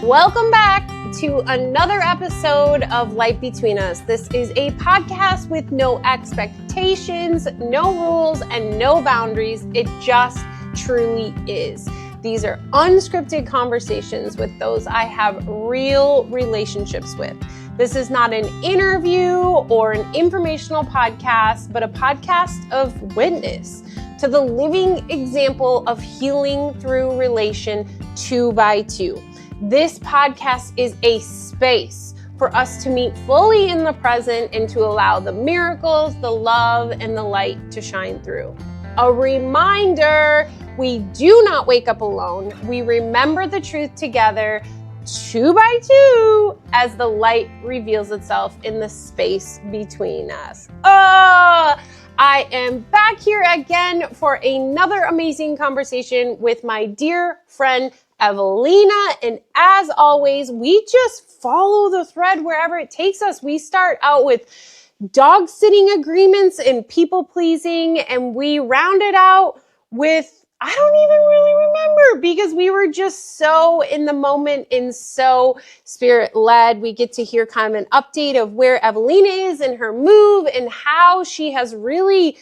Welcome back to another episode of Life Between Us. This is a podcast with no expectations, no rules, and no boundaries. It just truly is. These are unscripted conversations with those I have real relationships with. This is not an interview or an informational podcast, but a podcast of witness to the living example of healing through relation 2 by 2. This podcast is a space for us to meet fully in the present and to allow the miracles, the love, and the light to shine through. A reminder, we do not wake up alone. We remember the truth together, 2 by 2, as the light reveals itself in the space between us. I am back here again for another amazing conversation with my dear friend, Ewelina, and as always, we just follow the thread wherever it takes us. We start out with dog sitting agreements and people pleasing, and we round it out with, I don't even really remember because we were just so in the moment and so spirit led. We get to hear kind of an update of where Ewelina is in her move and how she has really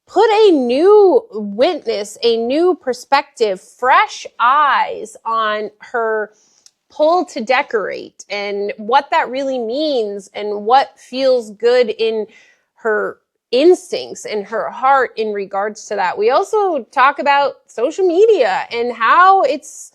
put a new witness, a new perspective, fresh eyes on her pull to decorate and what that really means and what feels good in her instincts and her heart in regards to that. We also talk about social media and how it's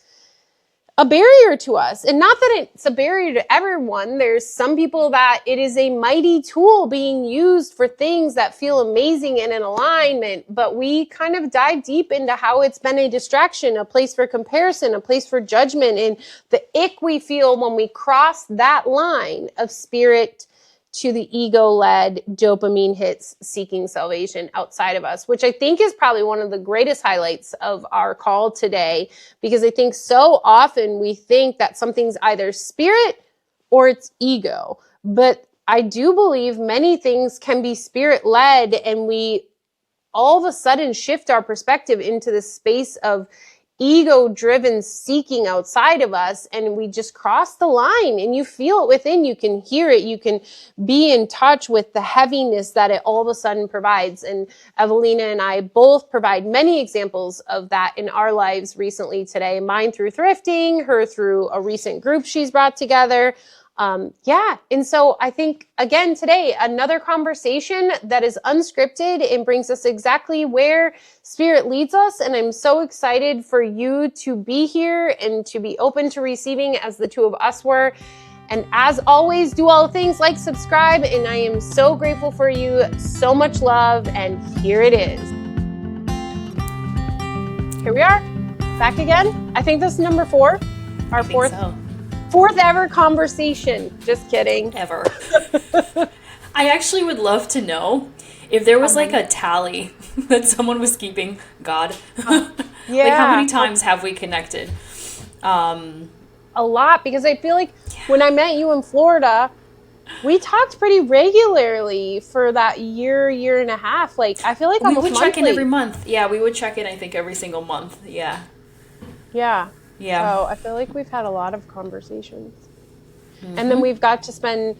a barrier to us. And not that it's a barrier to everyone. There's some people that it is a mighty tool being used for things that feel amazing and in alignment. But we kind of dive deep into how it's been a distraction, a place for comparison, a place for judgment, and the ick we feel when we cross that line of spirit to the ego-led dopamine hits seeking salvation outside of us, which I think is probably one of the greatest highlights of our call today, because I think so often we think that something's either spirit or it's ego. But I do believe many things can be spirit-led, and we all of a sudden shift our perspective into the space of ego-driven seeking outside of us, and we just cross the line, and you feel it within, you can hear it, you can be in touch with the heaviness that it all of a sudden provides. And Ewelina and I both provide many examples of that in our lives recently today, mine through thrifting, her through a recent group she's brought together. And so I think, again, today, another conversation that is unscripted and brings us exactly where spirit leads us. And I'm so excited for you to be here and to be open to receiving as the two of us were. And as always, do all the things like subscribe. And I am so grateful for you. So much love. And here it is. Here we are, back again. I think this is number 4, our fourth ever conversation. Just kidding. Ever. I actually would love to know if there was like a tally that someone was keeping. God. Yeah. Like, how many times have we connected? A lot, because I feel like when I met you in Florida, we talked pretty regularly for that year and a half. Like, I feel like we almost would monthly. check in every month. Yeah, we would check in, I think, every single month. Yeah. Yeah. Yeah. So I feel like we've had a lot of conversations. Mm-hmm. And then we've got to spend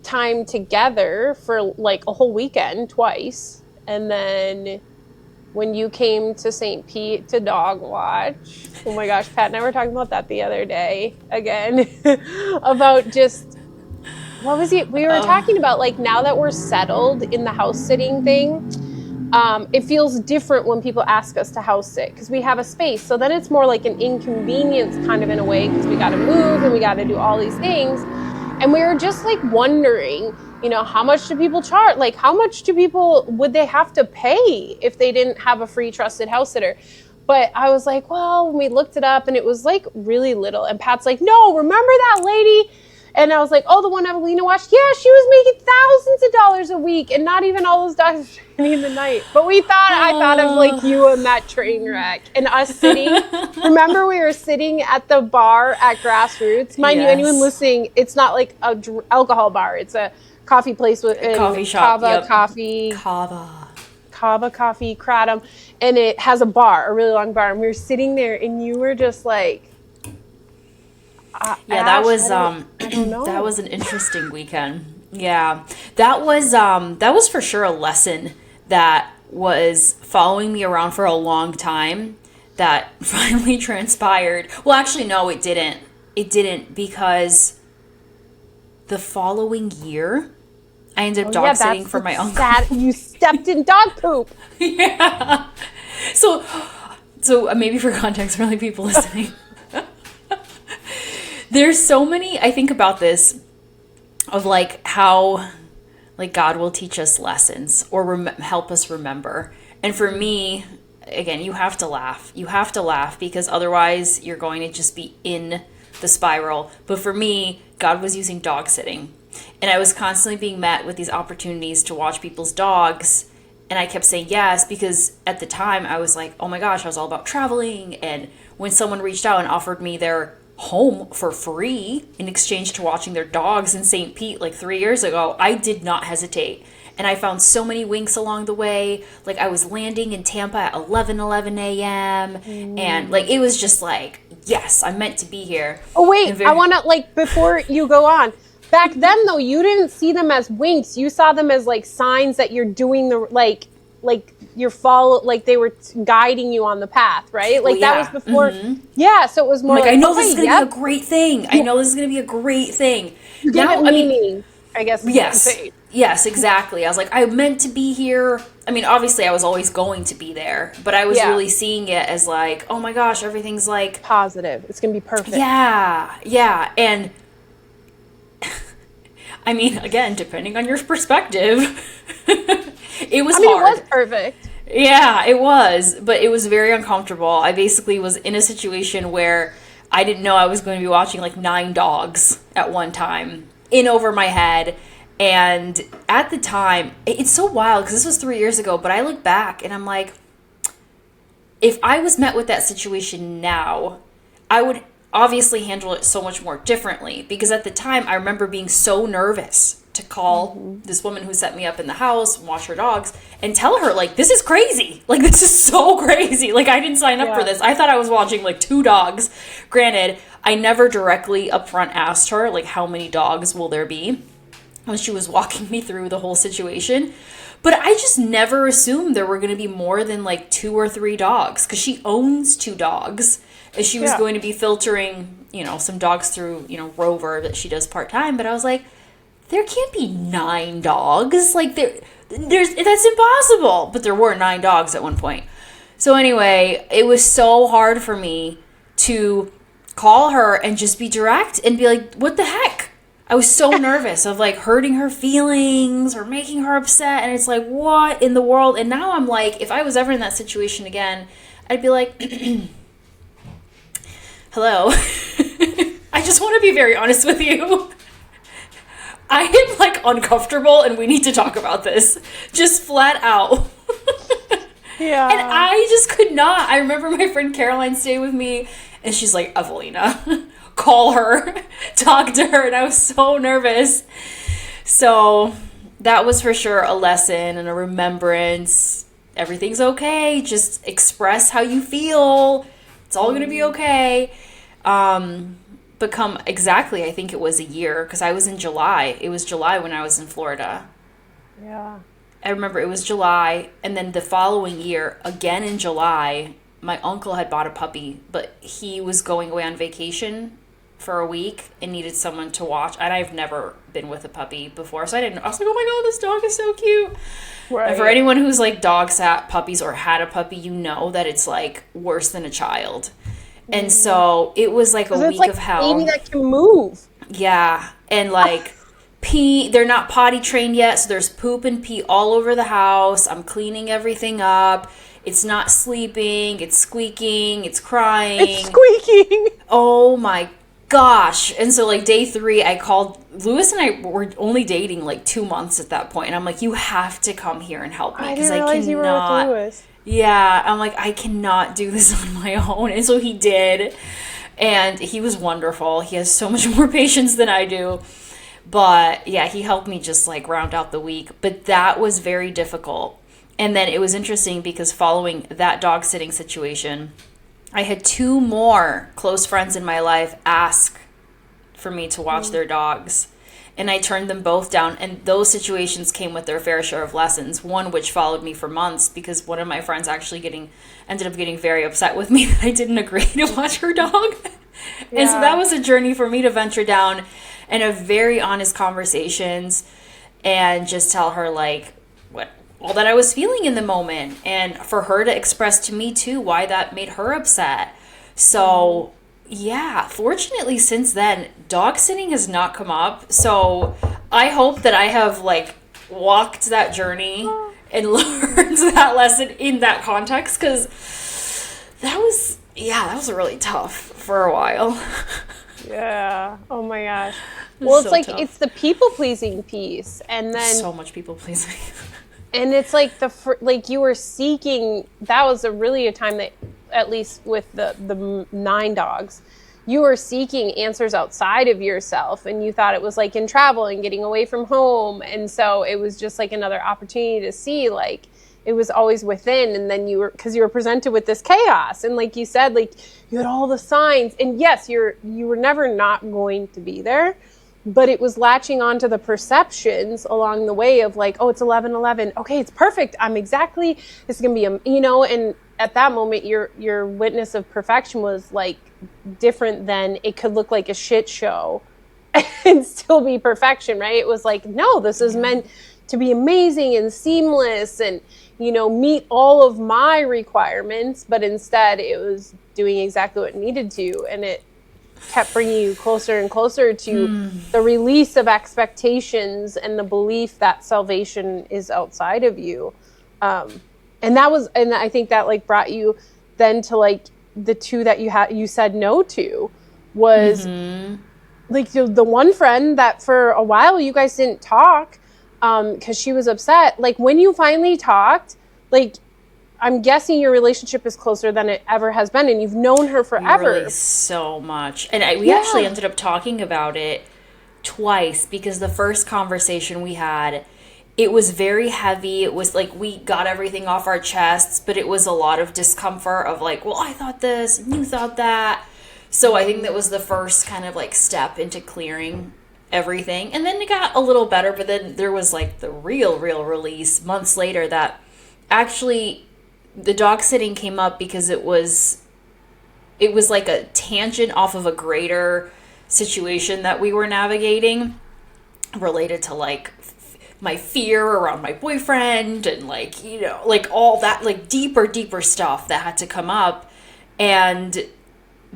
time together for like a whole weekend twice. And then when you came to St. Pete to dog watch, oh my gosh, Pat and I were talking about that the other day again, about just, what was it? We were talking about, like, now that we're settled in the house sitting thing, it feels different when people ask us to house sit because we have a space. So then it's more like an inconvenience kind of in a way, because we got to move and we got to do all these things. And we were just like wondering, you know, how much do people charge? Like, how much do people, would they have to pay if they didn't have a free trusted house sitter? But I was like, well, when we looked it up and it was like really little. And Pat's like, no, remember that lady? And I was like, oh, the one Ewelina watched? Yeah, she was making thousands of dollars a week, and not even all those dogs were training in the night. But I thought of like you and that train wreck and us sitting. Remember, we were sitting at the bar at Grassroots. Mind you, anyone listening, it's not like a alcohol bar. It's a coffee place with a coffee shop. Kava coffee. Kava Coffee, Kratom. And it has a bar, a really long bar. And we were sitting there, and you were just like, Yeah, Ash, I don't know. that was an interesting weekend. Yeah. That was for sure a lesson that was following me around for a long time that finally transpired. Well, actually no, it didn't. It didn't, because the following year I ended up dog sitting for my uncle. You stepped in dog poop. Yeah. So maybe for context for like people listening. There's so many, I think about this, of like how like God will teach us lessons or help us remember. And for me, again, you have to laugh. You have to laugh because otherwise you're going to just be in the spiral. But for me, God was using dog sitting. And I was constantly being met with these opportunities to watch people's dogs. And I kept saying yes because at the time I was like, oh my gosh, I was all about traveling. And when someone reached out and offered me their home for free in exchange to watching their dogs in St. Pete like 3 years ago, I did not hesitate. And I found so many winks along the way. Like I was landing in Tampa at 11 a.m. And like it was just like, yes, I'm meant to be here. Oh wait, I want to like, before you go on, back then though, you didn't see them as winks. You saw them as like signs that you're doing the like you're like they were guiding you on the path, right? Like that was before. Yeah, so it was more like I know this is gonna be a great thing. I know this is gonna be a great thing. Now, I guess. Yes, exactly. I was like, I meant to be here. I mean, obviously I was always going to be there, but I was really seeing it as like, oh my gosh, everything's like positive. It's gonna be perfect. Yeah. And I mean, again, depending on your perspective, it was hard. It was perfect. Yeah, it was, but it was very uncomfortable. I basically was in a situation where I didn't know I was going to be watching like 9 dogs at one time in over my head. And at the time, it's so wild because this was 3 years ago, but I look back and I'm like, if I was met with that situation now, I would obviously handle it so much more differently, because at the time I remember being so nervous to call this woman who set me up in the house, watch her dogs, and tell her, like, this is crazy. Like, this is so crazy. Like, I didn't sign up for this. I thought I was watching, like, 2 dogs. Granted, I never directly upfront asked her, like, how many dogs will there be when she was walking me through the whole situation. But I just never assumed there were going to be more than, like, 2 or 3 dogs, because she owns 2 dogs. And she was going to be filtering, you know, some dogs through, you know, Rover that she does part-time. But I was like, there can't be 9 dogs. Like, that's impossible. But there were 9 dogs at one point. So anyway, it was so hard for me to call her and just be direct and be like, what the heck? I was so nervous of, like, hurting her feelings or making her upset. And it's like, what in the world? And now I'm like, if I was ever in that situation again, I'd be like, hello. I just want to be very honest with you. I am, like, uncomfortable and we need to talk about this. Just flat out. Yeah. And I just could not. I remember my friend Caroline stayed with me and she's like, Ewelina, call her, talk to her. And I was so nervous. So that was for sure a lesson and a remembrance. Everything's okay. Just express how you feel. It's all going to be okay. Exactly, I think it was a year, because I was in July. It was July when I was in Florida. Yeah. I remember it was July, and then the following year, again in July, my uncle had bought a puppy, but he was going away on vacation for a week and needed someone to watch. And I've never been with a puppy before, so I was like, oh my god, this dog is so cute. Right. And for anyone who's like dog sat puppies or had a puppy, you know that it's like worse than a child. And so it was like a week like of hell. Baby that can move. Yeah, and like pee. They're not potty trained yet, so there's poop and pee all over the house. I'm cleaning everything up. It's not sleeping. It's squeaking. It's crying. It's squeaking. Oh my gosh. And so like day 3, I called Lewis, and I were only dating like 2 months at that point. And I'm like, you have to come here and help me, because I cannot. You were with Lewis. Yeah, I'm like, I cannot do this on my own. And so he did. And he was wonderful. He has so much more patience than I do. But yeah, he helped me just like round out the week. But that was very difficult. And then it was interesting because following that dog sitting situation, I had 2 more close friends in my life ask for me to watch their dogs. And I turned them both down. And those situations came with their fair share of lessons. One which followed me for months because one of my friends actually ended up getting very upset with me that I didn't agree to watch her dog. And so that was a journey for me to venture down and have very honest conversations and just tell her like all that I was feeling in the moment, and for her to express to me too why that made her upset. So yeah, fortunately since then, dog sitting has not come up. So I hope that I have like walked that journey and learned that lesson in that context, because that was really tough for a while. Yeah. Oh my gosh. Well, it's so like tough. It's the people pleasing piece, and then so much people pleasing. And it's like like you were seeking. That was really a time that, at least with the 9 dogs, you were seeking answers outside of yourself, and you thought it was like in travel and getting away from home, and so it was just like another opportunity to see like it was always within. And then you were presented with this chaos, and like you said, like you had all the signs, and yes, you were never not going to be there. But it was latching onto the perceptions along the way of like, oh, it's 11:11. Okay, it's perfect. This is going to be, and at that moment, your witness of perfection was like different than it could look like a shit show and still be perfection, right? It was like, no, this is meant to be amazing and seamless and, meet all of my requirements. But instead, it was doing exactly what it needed to. And it kept bringing you closer and closer to the release of expectations and the belief that salvation is outside of you. And I think that like brought you then to like the 2 that you said no to was like the one friend that for a while you guys didn't talk because she was upset. Like when you finally talked, like I'm guessing your relationship is closer than it ever has been, and you've known her forever. Really, so much. And we actually ended up talking about it twice, because the first conversation we had, it was very heavy. It was like we got everything off our chests, but it was a lot of discomfort of like, well, I thought this, and you thought that. So I think that was the first kind of like step into clearing everything. And then it got a little better, but then there was like the real release months later that actually the dog sitting came up because it was like a tangent off of a greater situation that we were navigating related to like my fear around my boyfriend and like, like all that like deeper stuff that had to come up. And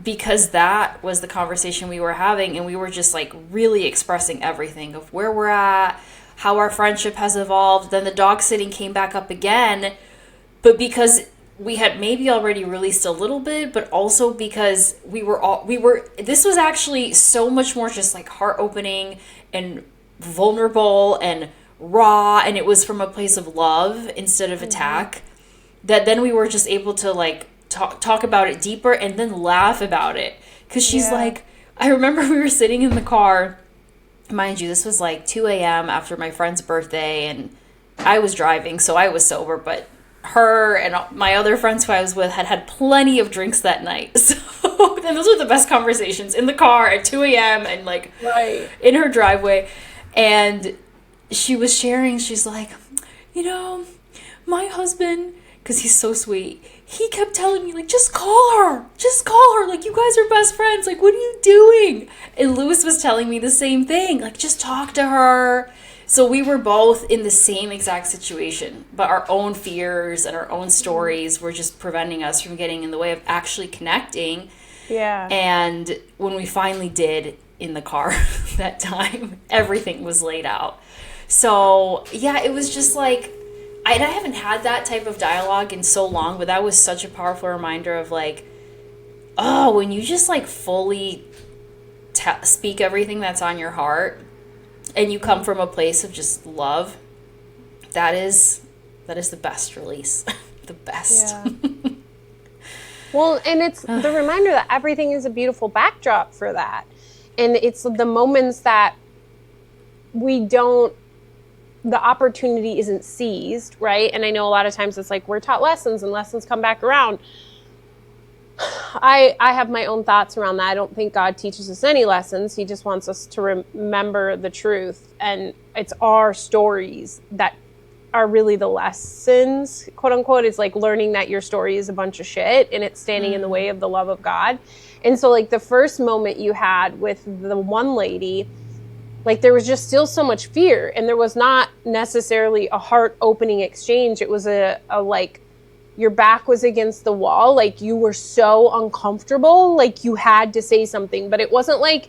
because that was the conversation we were having, and we were just like really expressing everything of where we're at, how our friendship has evolved, then the dog sitting came back up again. But because we had maybe already released a little bit, but also because this was actually so much more just like heart opening and vulnerable and raw. And it was from a place of love instead of attack, that then we were just able to like talk about it deeper and then laugh about it. Cause she's like, I remember we were sitting in the car, mind you, this was like 2 a.m. after my friend's birthday, and I was driving, so I was sober, but her and my other friends who I was with had plenty of drinks that night. So then those were the best conversations in the car at 2 a.m. and like in her driveway. And she was sharing, she's like, my husband, because he's so sweet, he kept telling me like, just call her, like you guys are best friends, like what are you doing? And Lewis was telling me the same thing, like just talk to her. So we were both in the same exact situation, but our own fears and our own stories were just preventing us from getting in the way of actually connecting. Yeah. And when we finally did in the car that time, everything was laid out. So yeah, it was just like, I haven't had that type of dialogue in so long, but that was such a powerful reminder of like, oh, when you just like fully speak everything that's on your heart, and you come from a place of just love, that is the best release. The best. Yeah. Well, and it's the reminder that everything is a beautiful backdrop for that. And it's the moments that the opportunity isn't seized, right? And I know a lot of times it's like we're taught lessons and lessons come back around. I have my own thoughts around that. I don't think God teaches us any lessons. He just wants us to remember the truth. And it's our stories that are really the lessons, quote unquote. It's like learning that your story is a bunch of shit and it's standing in the way of the love of God. And so like the first moment you had with the one lady, like there was just still so much fear, and there was not necessarily a heart opening exchange. It was a like your back was against the wall. Like you were so uncomfortable, like you had to say something, but it wasn't like,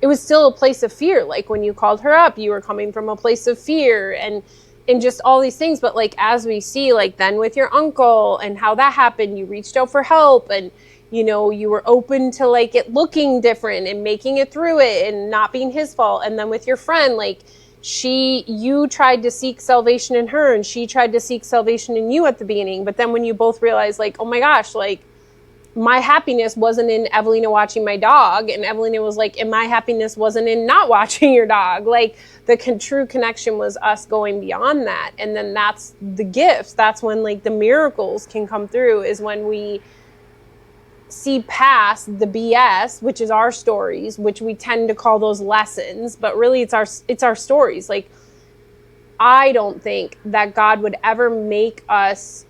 it was still a place of fear. Like when you called her up, you were coming from a place of fear and just all these things. But like, as we see, like then with your uncle and how that happened, you reached out for help, and you know, you were open to like it looking different and making it through it and not being his fault. And then with your friend, like you tried to seek salvation in her and she tried to seek salvation in you at the beginning. But then when you both realized like, oh my gosh, like my happiness wasn't in Ewelina watching my dog, and Ewelina was like, and my happiness wasn't in not watching your dog. Like the true connection was us going beyond that. And then that's the gifts. That's when like the miracles can come through, is when we see past the BS, which is our stories, which we tend to call those lessons, but really it's our stories. Like I don't think that God would ever make us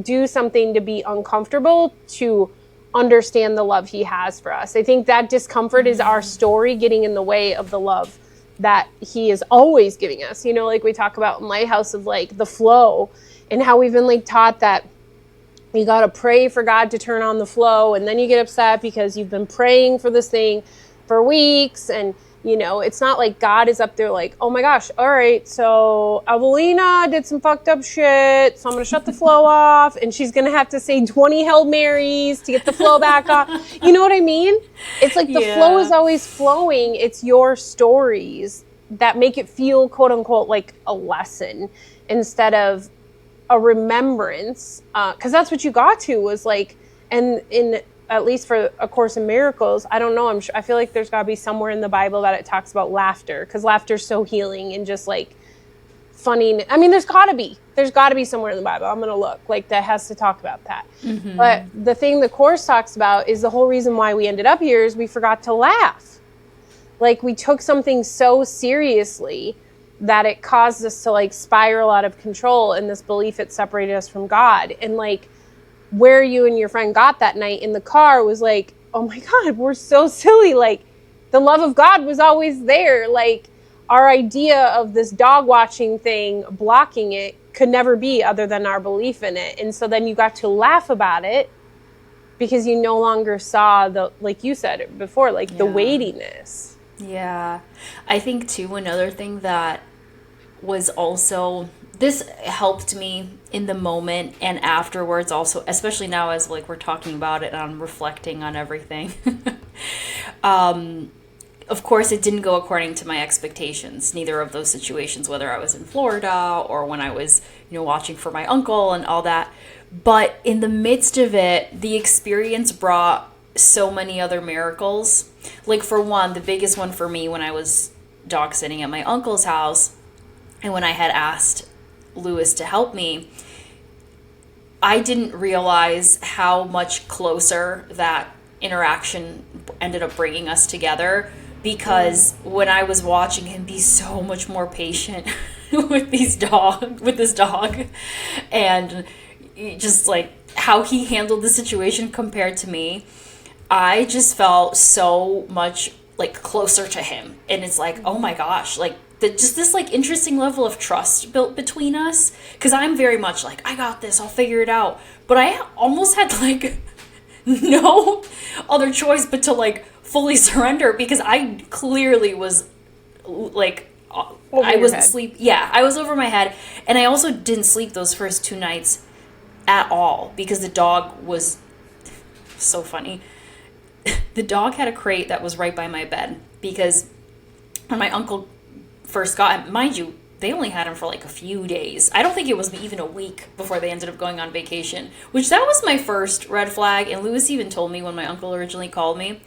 do something to be uncomfortable to understand the love he has for us. I think that discomfort is our story getting in the way of the love that he is always giving us. You know, like we talk about in Lighthouse of like the flow, and how we've been like taught that you got to pray for God to turn on the flow, and then you get upset because you've been praying for this thing for weeks. And you know, it's not like God is up there like, oh my gosh, all right, so Ewelina did some fucked up shit, so I'm going to shut the flow off, and she's going to have to say 20 Hail Marys to get the flow back on. You know what I mean? It's like the flow is always flowing. It's your stories that make it feel, quote unquote, like a lesson instead of a remembrance, because that's what you got to, was like, and in at least for A Course in Miracles, I don't know, I feel like there's got to be somewhere in the Bible that it talks about laughter, because laughter is so healing and just like funny. I mean, there's got to be somewhere in the Bible. I'm going to look, like that has to talk about that. Mm-hmm. But the thing the Course talks about is the whole reason why we ended up here is we forgot to laugh. Like we took something so seriously that it caused us to like spiral out of control in this belief it separated us from God. And like where you and your friend got that night in the car was like, oh my God, we're so silly. Like the love of God was always there. Like our idea of this dog watching thing, blocking it, could never be other than our belief in it. And so then you got to laugh about it because you no longer saw the, like you said before, like the weightiness. Yeah. I think too, another thing that was also, this helped me in the moment and afterwards also, especially now as like we're talking about it and I'm reflecting on everything. Of course, it didn't go according to my expectations, neither of those situations, whether I was in Florida or when I was, you know, watching for my uncle and all that. But in the midst of it, the experience brought so many other miracles. Like for one, the biggest one for me when I was dog sitting at my uncle's house, and when I had asked Lewis to help me, I didn't realize how much closer that interaction ended up bringing us together, because when I was watching him be so much more patient with this dog, and just like how he handled the situation compared to me, I just felt so much like closer to him. And it's like, oh my gosh, like just this like interesting level of trust built between us, because I'm very much like, I got this, I'll figure it out. But I almost had like no other choice but to like fully surrender, because I clearly was like, I wasn't sleep. Yeah, I was over my head. And I also didn't sleep those first 2 nights at all, because the dog was so funny. The dog had a crate that was right by my bed, because when my uncle first got him, mind you, they only had him for like a few days. I don't think it was even a week before they ended up going on vacation, which that was my first red flag. And Lewis even told me when my uncle originally called me,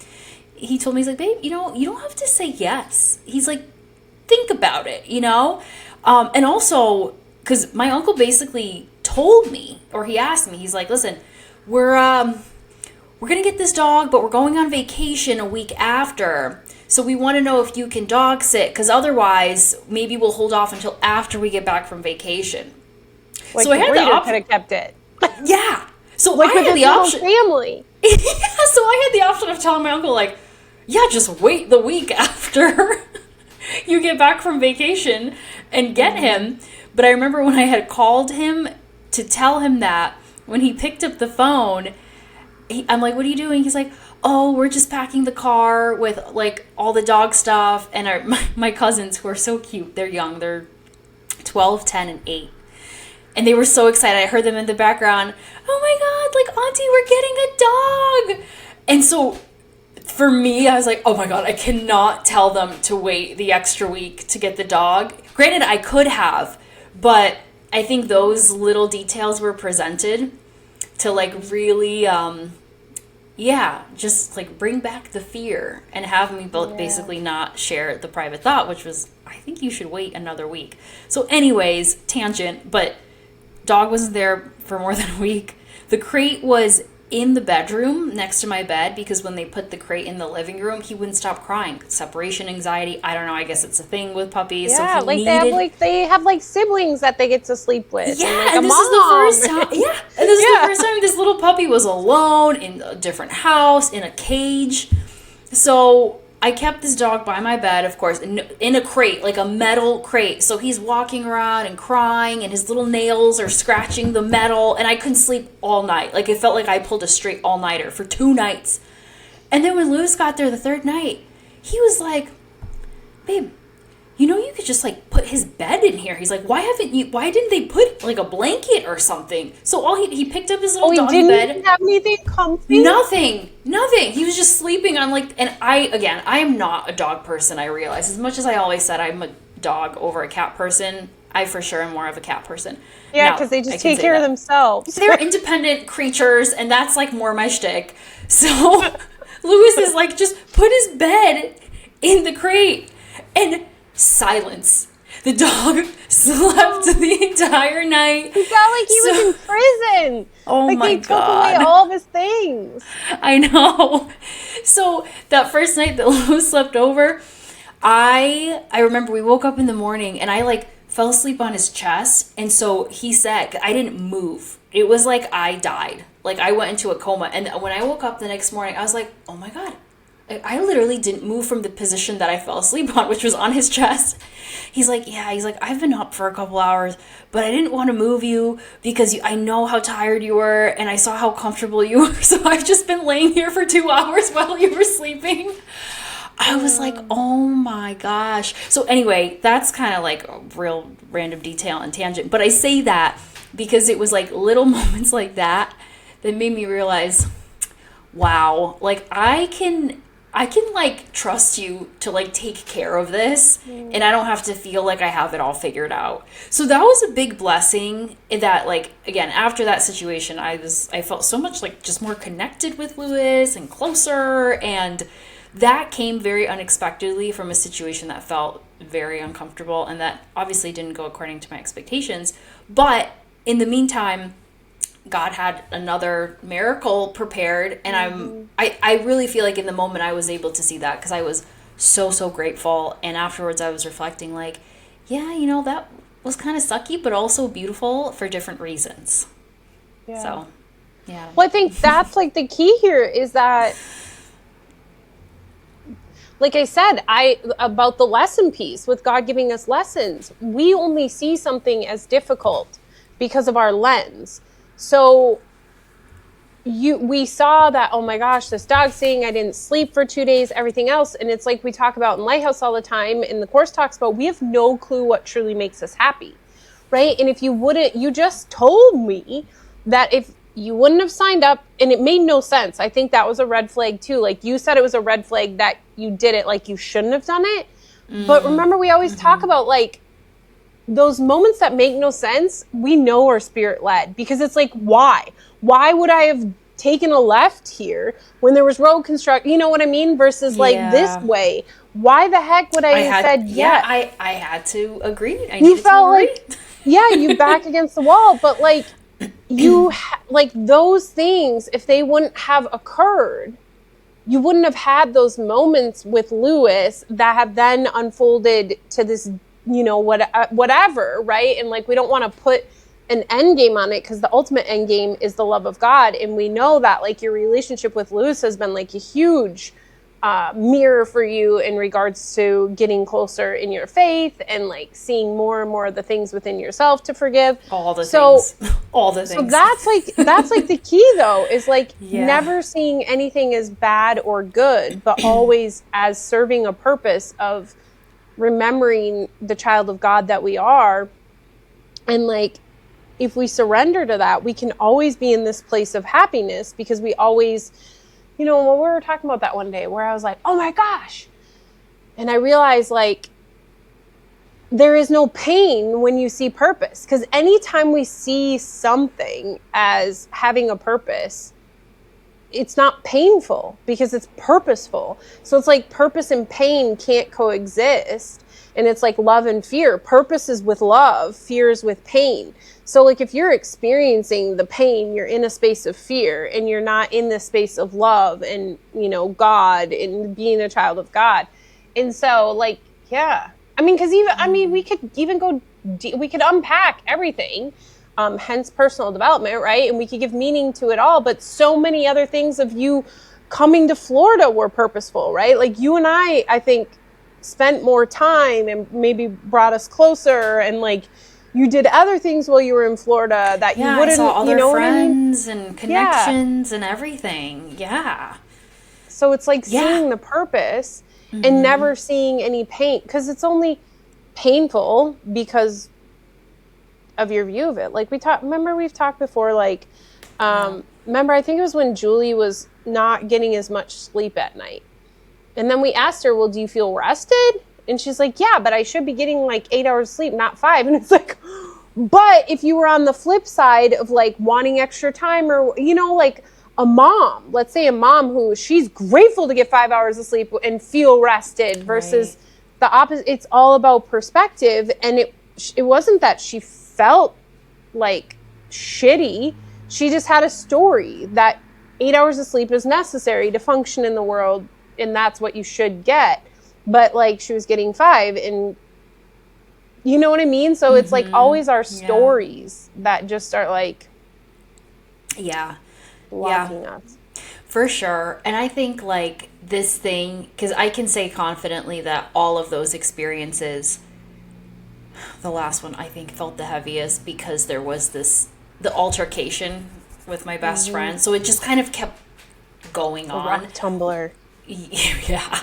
he told me, he's like, babe, you know, you don't have to say yes. He's like, think about it, you know? And also, because my uncle basically told me, or he asked me, he's like, listen, we're going to get this dog, but we're going on vacation a week after. So we want to know if you can dog sit, because otherwise maybe we'll hold off until after we get back from vacation. Like so I had the option. Could have kept it. Yeah. So like I had the option. Family. Yeah. So I had the option of telling my uncle, like, yeah, just wait the week after you get back from vacation and get him. But I remember when I had called him to tell him that, when he picked up the phone, I'm like, what are you doing? He's like, oh, we're just packing the car with like all the dog stuff. And my cousins, who are so cute, they're young, they're 12, 10, and 8. And they were so excited. I heard them in the background. Oh my God, like, Auntie, we're getting a dog. And so for me, I was like, oh my God, I cannot tell them to wait the extra week to get the dog. Granted, I could have, but I think those little details were presented to like really, just like bring back the fear and have me basically not share the private thought, which was, I think you should wait another week. So anyways, tangent, but dog wasn't there for more than a week. The crate was in the bedroom next to my bed, because when they put the crate in the living room, he wouldn't stop crying. Separation anxiety. I don't know. I guess it's a thing with puppies. Yeah, so like they have siblings that they get to sleep with. Yeah, and this is the first time. Yeah, and this is the first time this little puppy was alone in a different house in a cage. So I kept this dog by my bed, of course, in a crate, like a metal crate. So he's walking around and crying, and his little nails are scratching the metal, and I couldn't sleep all night. Like, it felt like I pulled a straight all-nighter for 2 nights. And then when Lewis got there the 3rd night, he was like, babe, you know, you could just like put his bed in here. He's like, why didn't they put like a blanket or something? So he picked up his little doggy bed. He didn't have anything comfy? Nothing. He was just sleeping on and I am not a dog person, I realize. As much as I always said I'm a dog over a cat person, I for sure am more of a cat person. Yeah, because they just take care of themselves. They're independent creatures, and that's like more my shtick. So Lewis is like, just put his bed in the crate, and silence. The dog slept the entire night. He felt like he was in prison. Oh my God. They took away all of his things. I know. So that first night that Lewis slept over, I remember we woke up in the morning, and I fell asleep on his chest. And so he said, I didn't move. It was like I died. Like I went into a coma. And when I woke up the next morning, I was like, oh my God. I literally didn't move from the position that I fell asleep on, which was on his chest. He's like, I've been up for a couple hours, but I didn't want to move you because I know how tired you were, and I saw how comfortable you were, so I've just been laying here for 2 hours while you were sleeping. I was like, oh my gosh. So anyway, that's kind of like a real random detail and tangent, but I say that because it was like little moments like that made me realize, wow, like I can trust you to take care of this, and I don't have to feel like I have it all figured out. So that was a big blessing that again, after that situation, I felt so much just more connected with Lewis and closer, and that came very unexpectedly from a situation that felt very uncomfortable and that obviously didn't go according to my expectations. But in the meantime, God had another miracle prepared, and I really feel like in the moment I was able to see that because I was so grateful. And afterwards I was reflecting that was kind of sucky, but also beautiful for different reasons. Yeah. So, yeah. Well, I think that's the key here is that, like I said, about the lesson piece with God giving us lessons, we only see something as difficult because of our lens. So we saw that, oh my gosh, this dog's saying I didn't sleep for 2 days, everything else. And it's like we talk about in Lighthouse all the time, and the course talks about, we have no clue what truly makes us happy, right? And if you just told me that if you wouldn't have signed up, and it made no sense. I think that was a red flag too. Like you said, it was a red flag that you did it like you shouldn't have done it. But remember, we always talk about those moments that make no sense, we know are spirit-led, because it's why? Why would I have taken a left here when there was road construction? You know what I mean? Versus this way. Why the heck would I have said yes? Yeah, I had to agree. You felt you back against the wall, but like those things, if they wouldn't have occurred, you wouldn't have had those moments with Lewis that have then unfolded to this, whatever, right? And like, we don't want to put an end game on it, because the ultimate end game is the love of God. And we know that like your relationship with Lewis has been like a huge mirror for you in regards to getting closer in your faith and like seeing more and more of the things within yourself to forgive. All the things. So that's like the key though, is like never seeing anything as bad or good, but always as serving a purpose of remembering the child of God that we are. And like, if we surrender to that, we can always be in this place of happiness, because we always, when we were talking about that one day where I was like, oh my gosh. And I realized like, there is no pain when you see purpose, because anytime we see something as having a purpose, it's not painful because it's purposeful. So it's like purpose and pain can't coexist. And it's like love and fear. Purpose is with love, fear is with pain. So like if you're experiencing the pain, you're in a space of fear, and you're not in the space of love and, God and being a child of God. And so like, yeah. We could unpack everything, hence personal development, right? And we could give meaning to it all. But so many other things of you coming to Florida were purposeful, right? Like you and I think, spent more time and maybe brought us closer, and like you did other things while you were in Florida that you wouldn't, I saw other friends and connections and everything. Yeah. So it's like seeing the purpose and never seeing any pain, because it's only painful because of your view of it. Like we've talked before, like, remember, I think it was when Julie was not getting as much sleep at night. And then we asked her, well, do you feel rested? And she's like, yeah, but I should be getting like 8 hours of sleep, not 5. And it's like, but if you were on the flip side of like wanting extra time, or, like a mom, let's say a mom who she's grateful to get 5 hours of sleep and feel rested versus the opposite. It's all about perspective. And it wasn't that she felt like shitty. She just had a story that 8 hours of sleep is necessary to function in the world, and that's what you should get. But like she was getting 5, and you know what I mean? So it's like always our stories that just are like blocking us. For sure. And I think like this thing, because I can say confidently that all of those experiences, the last one I think felt the heaviest, because there was the altercation with my best friend. So it just kind of kept going on. Rock tumbler. Yeah.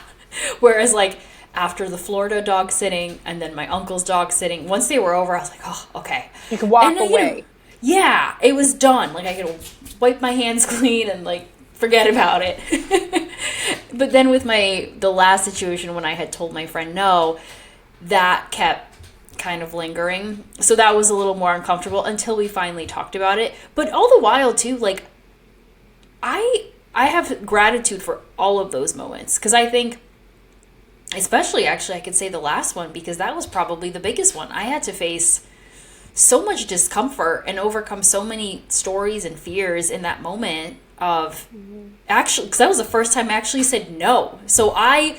Whereas like after the Florida dog sitting and then my uncle's dog sitting, once they were over, I was like, oh, okay. You could walk away. It was done. Like I could wipe my hands clean and like forget about it. But then with the last situation when I had told my friend no, that kept kind of lingering. So that was a little more uncomfortable until we finally talked about it. But all the while too, like I have gratitude for all of those moments, because I think, especially actually I could say the last one, because that was probably the biggest one. I had to face so much discomfort and overcome so many stories and fears in that moment of actually, because that was the first time I actually said no. So I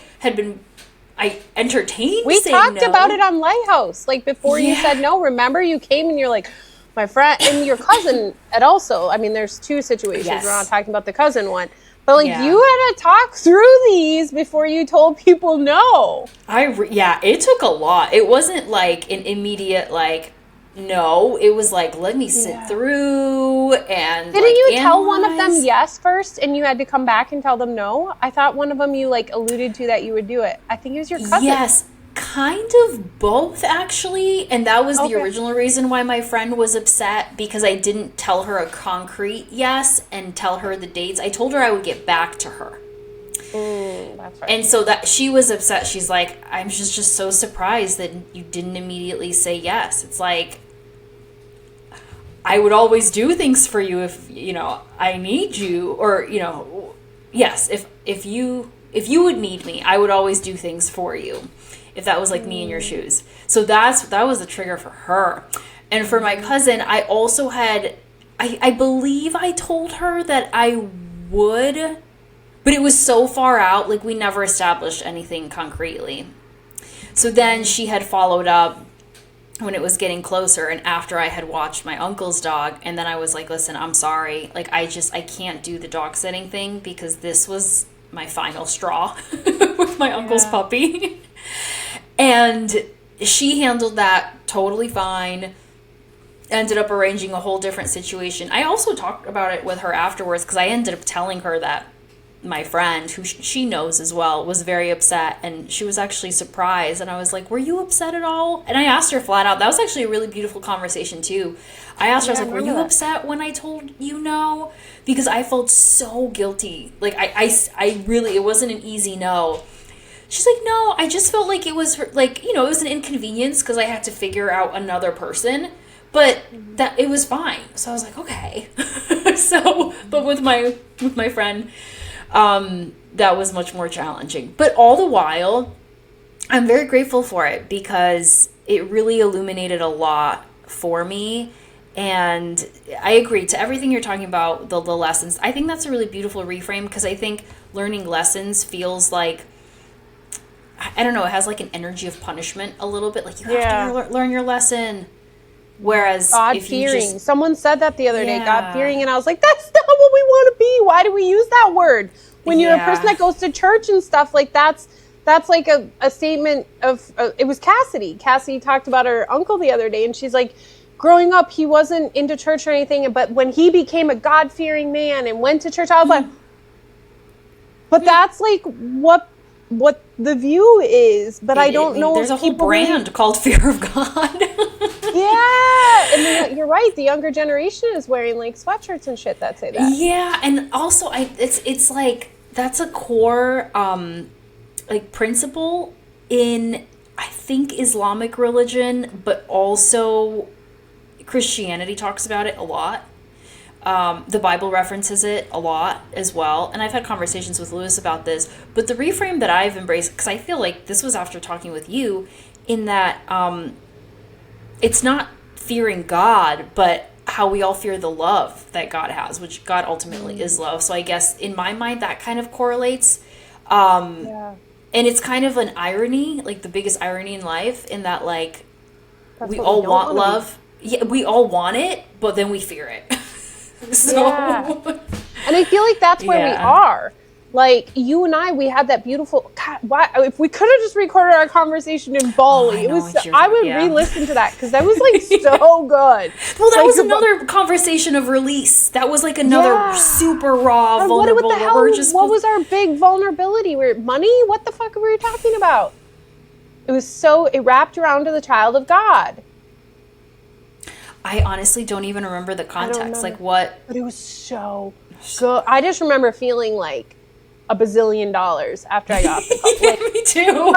entertained we saying talked no. about it on Lighthouse, like before you said no. Remember, you came and you're like, my friend and your cousin had also, there's two situations. We're not talking about the cousin one. But like you had to talk through these before you told people no. It took a lot. It wasn't like an immediate like no. It was like, let me sit through and didn't you tell one of them yes first and you had to come back and tell them no? I thought one of them you like alluded to that you would do it. I think it was your cousin. Yes. Kind of both, actually. And that was the original reason why my friend was upset, because I didn't tell her a concrete yes and tell her the dates. I told her I would get back to her. That's right. And so that she was upset. She's like, I'm just so surprised that you didn't immediately say yes. It's like, I would always do things for you if, I need you, or, yes, if you would need me, I would always do things for you. If that was like me in your shoes. So that was the trigger for her. And for my cousin, I I believe I told her that I would, but it was so far out, like we never established anything concretely. So then she had followed up when it was getting closer and after I had watched my uncle's dog, and then I was like, listen, I'm sorry. Like, I can't do the dog sitting thing because this was my final straw with my uncle's puppy. And she handled that totally fine. Ended up arranging a whole different situation. I also talked about it with her afterwards because I ended up telling her that my friend, who she knows as well, was very upset, and she was actually surprised. And I was like, were you upset at all? And I asked her flat out. That was actually a really beautiful conversation too. I asked her, I was like, were you upset when I told you no? Because I felt so guilty. Like, I really, it wasn't an easy no. She's like, no, I just felt like it was like, it was an inconvenience because I had to figure out another person. But that it was fine. So I was like, okay. But with my friend, that was much more challenging. But all the while, I'm very grateful for it because it really illuminated a lot for me. And I agree to everything you're talking about, the lessons. I think that's a really beautiful reframe because I think learning lessons feels like, I don't know, it has like an energy of punishment a little bit. Like, you have to learn your lesson. Whereas God-fearing. Someone said that the other day, God-fearing, and I was like, that's not what we want to be. Why do we use that word? When you're a person that goes to church and stuff, like that's like a statement of, it was Cassidy. Cassidy talked about her uncle the other day, and she's like, growing up, he wasn't into church or anything, but when he became a God-fearing man and went to church, I was like, but that's like what the view is, but I don't know. There's a whole brand called Fear of God. Yeah, and then you're right. The younger generation is wearing like sweatshirts and shit that say that. Yeah, and also it's like that's a core like principle in, I think, Islamic religion, but also Christianity talks about it a lot. The Bible references it a lot as well. And I've had conversations with Lewis about this. But the reframe that I've embraced, because I feel like this was after talking with you, in that it's not fearing God, but how we all fear the love that God has, which God ultimately is love. So I guess in my mind, that kind of correlates. And it's kind of an irony, like the biggest irony in life, in that like we all want love. Yeah, we all want it, but then we fear it. So, and I feel like that's where we are. Like, you and I, we had that beautiful, God, why, if we could have just recorded our conversation in Bali, I would re-listen to that, because that was like so good. Well, that was another conversation of release. That was like another super raw, vulnerable. What the hell, what was our big vulnerability? Money? What the fuck were we talking about? It wrapped around to the child of God. I honestly don't even remember the context. Like what? But it was so good. I just remember feeling like $1 bazillion after I got off the call. Like, me too.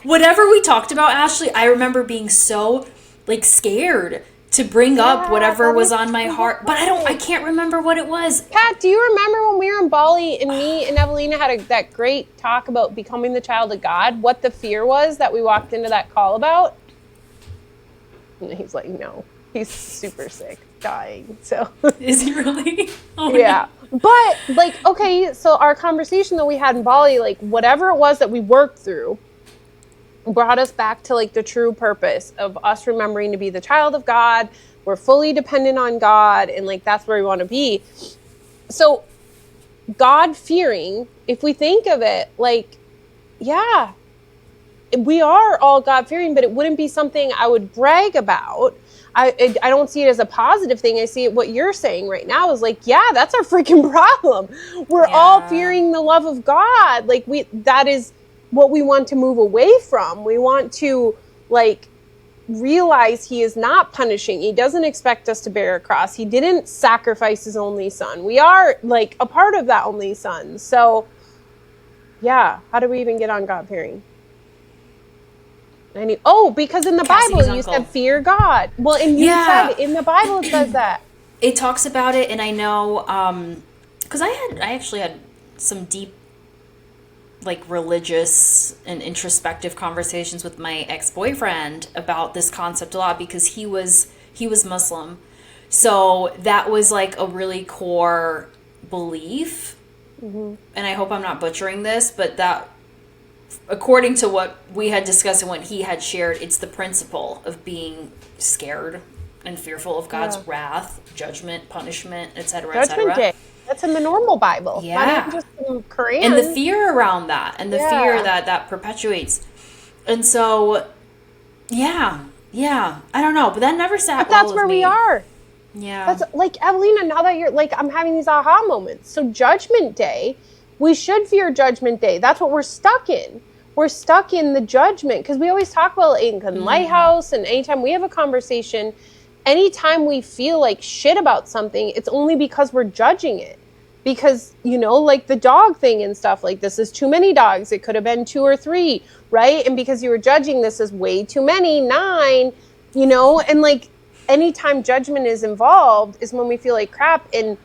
Whatever we talked about, Ashley, I remember being so like scared to bring up whatever was on my heart. But I can't remember what it was. Kat, do you remember when we were in Bali and me and Ewelina had that great talk about becoming the child of God? What the fear was that we walked into that call about? And he's like, no, he's super sick, dying. So is he really? Oh, yeah. But like, okay, so our conversation that we had in Bali, like whatever it was that we worked through, brought us back to like the true purpose of us remembering to be the child of God. We're fully dependent on God, and like that's where we want to be. So God fearing, if we think of it, like, yeah, we are all God-fearing, but it wouldn't be something I would brag about. I don't see it as a positive thing. I see it, what you're saying right now is like, yeah, that's our freaking problem. We're all fearing the love of God. Like that is what we want to move away from. We want to like realize he is not punishing. He doesn't expect us to bear a cross. He didn't sacrifice his only son. We are like a part of that only son. So yeah, how do we even get on God-fearing? Because in the Bible you said fear God. Well, and you said in the Bible it says that. It talks about it, and I know because I actually had some deep, like religious and introspective conversations with my ex-boyfriend about this concept a lot, because he was Muslim. So that was like a really core belief. And I hope I'm not butchering this, but that, according to what we had discussed and what he had shared, it's the principle of being scared and fearful of God's wrath, judgment, punishment, etc., Judgment Day. That's in the normal Bible. Yeah. Not even just in Quran. And the fear around that, and the fear that perpetuates. And so, I don't know, but that never sat But that's well where with me. we are. Yeah. That's like, Ewelina, now that you're like, I'm having these aha moments. So Judgment Day, we should fear Judgment Day. That's what we're stuck in. We're stuck in the judgment, because we always talk about Lincoln Lighthouse, and anytime we have a conversation, anytime we feel like shit about something, it's only because we're judging it. Because, like the dog thing and stuff, like this is too many dogs. It could have been 2 or 3, right? And because you were judging, this is way too many, 9, and like anytime judgment is involved is when we feel like crap. And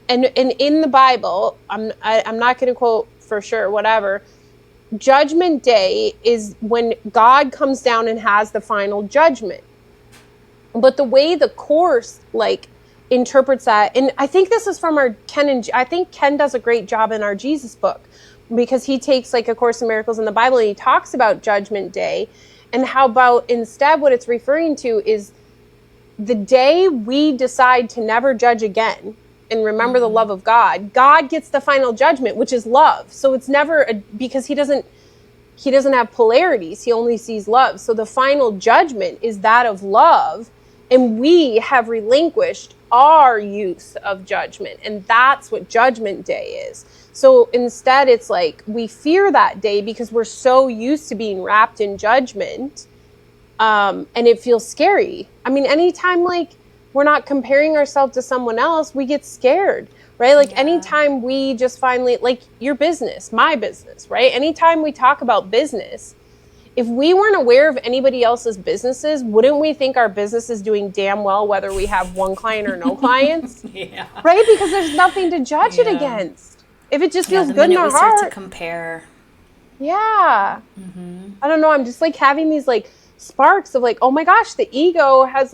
in the Bible, I'm not going to quote for sure, whatever. Judgment Day is when God comes down and has the final judgment. But the way the Course interprets that, and I think this is from our I think Ken does a great job in our Jesus book, because he takes A Course in Miracles in the Bible and he talks about Judgment Day, and how about instead what it's referring to is the day we decide to never judge again and remember the love of God. God gets the final judgment, which is love. So it's never because he doesn't have polarities. He only sees love. So the final judgment is that of love. And we have relinquished our use of judgment. And that's what Judgment Day is. So instead, it's we fear that day because we're so used to being wrapped in judgment. And it feels scary. I mean, anytime we're not comparing ourselves to someone else, we get scared, right? Anytime we just finally, your business, my business, right? Anytime we talk about business, if we weren't aware of anybody else's businesses, wouldn't we think our business is doing damn well, whether we have one client or no clients? Right? Because there's nothing to judge it against. If it just feels good in our heart. Start to compare. Yeah. I don't know. I'm just having these sparks of oh my gosh, the ego has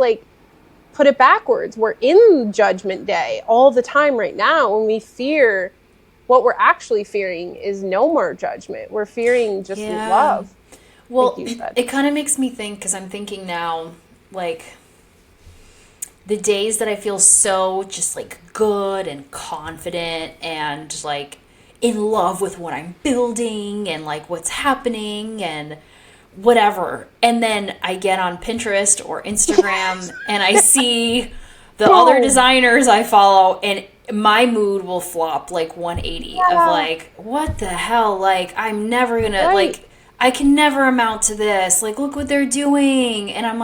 put it backwards. We're in Judgment Day all the time right now, when we fear, what we're actually fearing is no more judgment. We're fearing just love. Well, it kind of makes me think, because I'm thinking now, the days that I feel so just good and confident and in love with what I'm building and what's happening and whatever, and then I get on Pinterest or Instagram and I see the other designers I follow, and my mood will flop 180 of what the hell, I'm never gonna I can never amount to this, look what they're doing, and I'm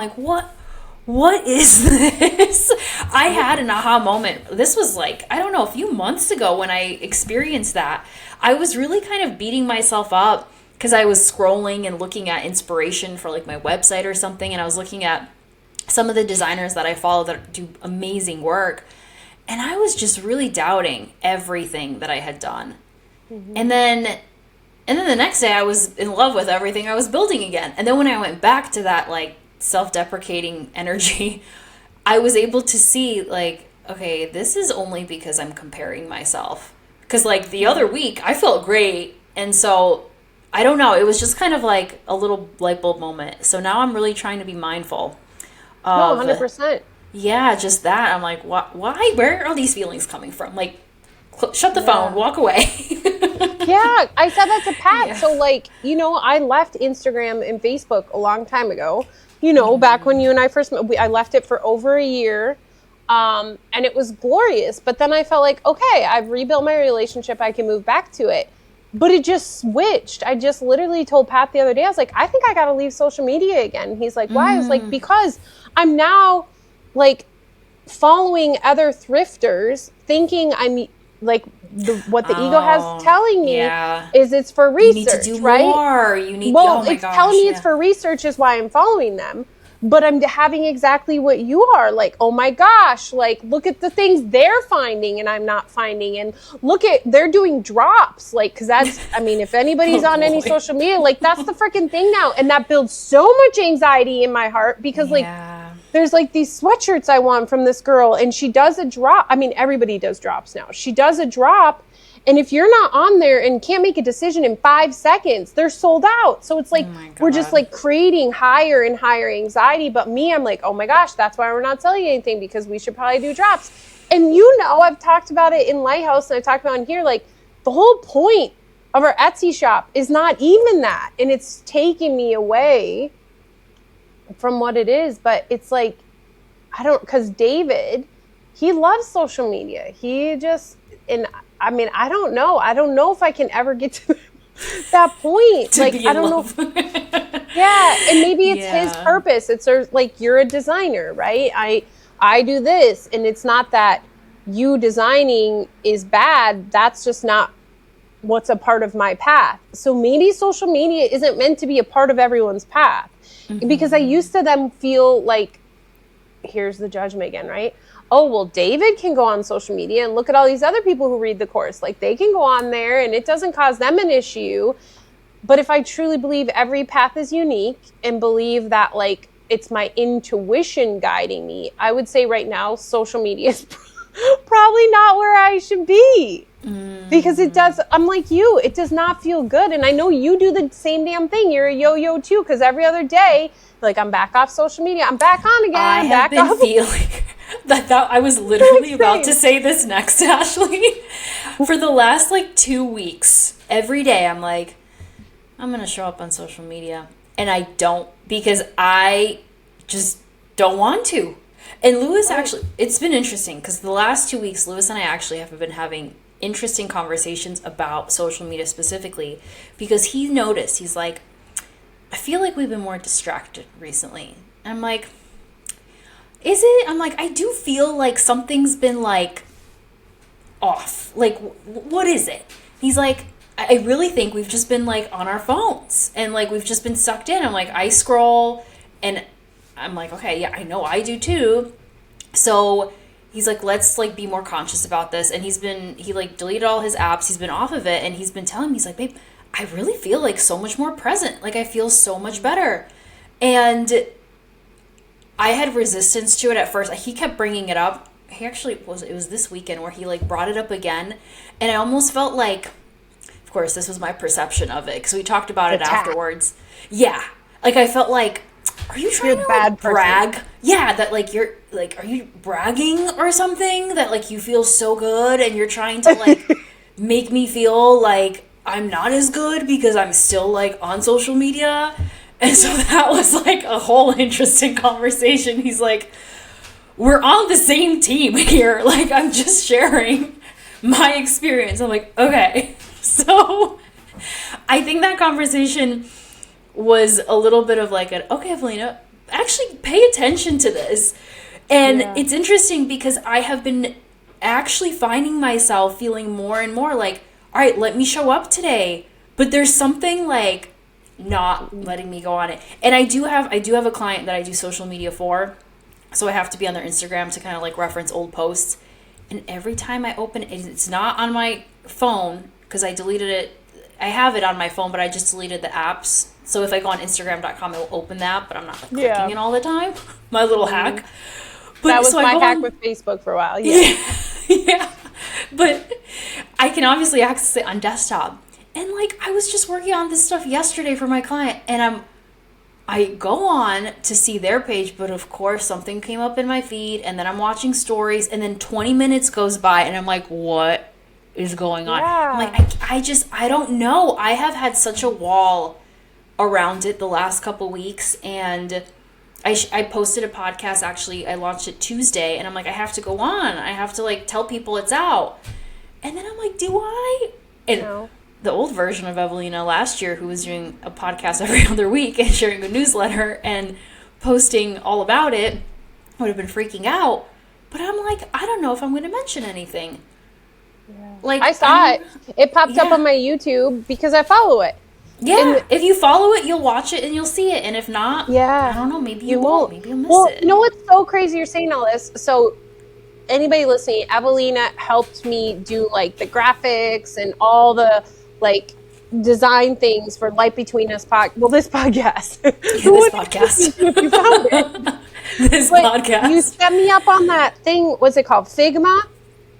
what is this? I had an aha moment. This was I don't know, a few months ago when I experienced that. I was really kind of beating myself up because I was scrolling and looking at inspiration for my website or something, and I was looking at some of the designers that I follow that do amazing work, and I was just really doubting everything that I had done. And then the next day I was in love with everything I was building again. And then when I went back to that self-deprecating energy, I was able to see okay, this is only because I'm comparing myself. Because the other week I felt great, and so I don't know, it was just kind of a little light bulb moment. So now I'm really trying to be mindful of, 100%. Yeah, just that. I'm why? Where are these feelings coming from? Shut the phone, walk away. Yeah, I said that to Pat. So I left Instagram and Facebook a long time ago. Back when you and I first met, I left it for over a year. And it was glorious. But then I felt okay, I've rebuilt my relationship. I can move back to it. But it just switched. I just literally told Pat the other day, I was I think I got to leave social media again. He's why? I was because I'm now following other thrifters, thinking I'm what the ego has telling me is it's for research, you need to do right? More. You need, it's telling me it's for research is why I'm following them. But I'm having exactly what you are, oh my gosh, look at the things they're finding and I'm not finding, and look at, they're doing drops, because that's, I mean, if anybody's on any social media, that's the freaking thing now, and that builds so much anxiety in my heart, because there's like these sweatshirts I want from this girl, and she does a drop. I mean, everybody does drops now. She does a drop, and if you're not on there and can't make a decision in 5 seconds, they're sold out. So it's like, we're just like creating higher and higher anxiety. But me, I'm like, oh my gosh, that's why we're not selling anything, because we should probably do drops. And I've talked about it in Lighthouse, and I talked about it here, like the whole point of our Etsy shop is not even that. And it's taking me away from what it is. But it's like, because David, he loves social media. I mean, I don't know. I don't know if I can ever get to that point. To like, be I in don't love. know. Yeah. And maybe it's his purpose. It's like, you're a designer, right? I do this, and it's not that you designing is bad. That's just not what's a part of my path. So maybe social media isn't meant to be a part of everyone's path. Because I used to then feel like, here's the judgment again, right? Oh, well, David can go on social media and look at all these other people who read the course. Like, they can go on there and it doesn't cause them an issue. But if I truly believe every path is unique and believe that, like, it's my intuition guiding me, I would say right now, social media is probably not where I should be. Because I'm like you, it does not feel good. And I know you do the same damn thing. You're a yo-yo too, because every other day, like, I'm back off social media, I'm back on again. I have been feeling that I was literally about to say this next, Ashley. For the last like 2 weeks, every day I'm like, I'm going to show up on social media. And I don't, because I just don't want to. And Lewis actually, it's been interesting because the last 2 weeks, Lewis and I actually have been having interesting conversations about social media specifically, because he noticed, he's like, I feel like we've been more distracted recently. And I'm like, is it? I'm like, I do feel like something's been like off. Like, what is it? He's like, I really think we've just been like on our phones and like we've just been sucked in. I'm like, I scroll, and I'm like, okay, yeah, I know I do too. So he's like, let's like be more conscious about this. And he like deleted all his apps. He's been off of it, and he's been telling me, he's like, babe, I really feel like so much more present. Like, I feel so much better. And I had resistance to it at first. He kept bringing it up. It was this weekend where he like brought it up again. And I almost felt like, of course, this was my perception of it, because we talked about it afterwards. Yeah. Like, I felt like, are you trying to like brag? Yeah, that like you're like, are you bragging or something? That like you feel so good and you're trying to like make me feel like I'm not as good because I'm still like on social media. And so that was like a whole interesting conversation. He's like, we're on the same team here. Like, I'm just sharing my experience. I'm like, okay. So I think that conversation was a little bit of like okay, Ewelina, actually pay attention to this. And it's interesting because I have been actually finding myself feeling more and more like, all right, let me show up today. But there's something like not letting me go on it. And I do have a client that I do social media for. So I have to be on their Instagram to kind of like reference old posts. And every time I open it, it's not on my phone because I deleted it. I have it on my phone, but I just deleted the apps. So if I go on Instagram.com, it will open that, but I'm not like clicking it all the time. My little hack. But that was my hack with Facebook for a while. Yeah. But I can obviously access it on desktop. And like, I was just working on this stuff yesterday for my client, and I go on to see their page, but of course something came up in my feed, and then I'm watching stories, and then 20 minutes goes by, and I'm like, what is going on? I'm like, I don't know. I have had such a wall around it the last couple weeks, and I posted a podcast, actually. I launched it Tuesday, and I'm like, I have to go on. I have to like tell people it's out. And then I'm like, do I? And no. The old version of Ewelina last year, who was doing a podcast every other week and sharing a newsletter and posting all about it, would have been freaking out. But I'm like, I don't know if I'm going to mention anything. Yeah. Like, I saw it. It popped up on my YouTube because I follow it. Yeah, and if you follow it, you'll watch it and you'll see it. And if not, I don't know, maybe you won't. Maybe you'll miss it. You know what's so crazy you're saying all this? So anybody listening, Ewelina helped me do like the graphics and all the like design things for Light Between Us this podcast. This podcast. If you found it. this podcast. You set me up on that thing, what's it called? Figma?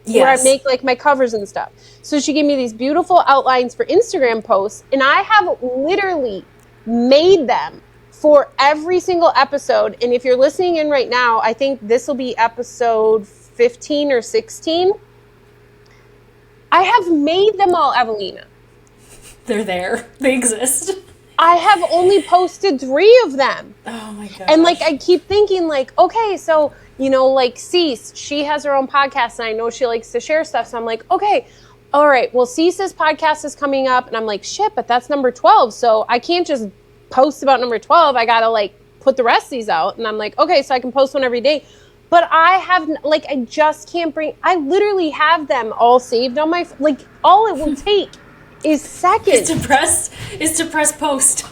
Yes. Where I make like my covers and stuff. So she gave me these beautiful outlines for Instagram posts, and I have literally made them for every single episode. And if you're listening in right now, I think this will be episode 15 or 16. I have made them all, Ewelina. They're there. They exist. I have only posted 3 of them. Oh my god. And like I keep thinking like, okay, so like Cease, she has her own podcast and I know she likes to share stuff. So I'm like, okay, all right, well Cease's podcast is coming up and I'm like, shit, but that's number 12. So I can't just post about number 12. I gotta like put the rest of these out. And I'm like, okay, so I can post one every day. But I have like, I just can't I literally have them all saved on my, like all it will take is seconds. Is to press post.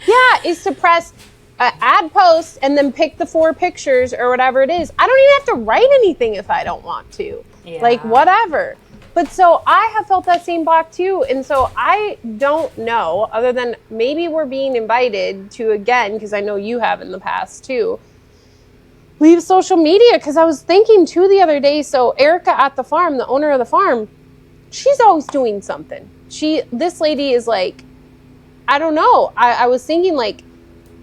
Yeah, is to press add post and then pick the 4 pictures or whatever it is. I don't even have to write anything if I don't want to. Yeah. Like whatever. But so I have felt that same block too. And so I don't know, other than maybe we're being invited to again, because I know you have in the past too, leave social media. Because I was thinking too the other day, so Erica at the farm, the owner of the farm, she's always doing something. This lady is like, I don't know. I was thinking like,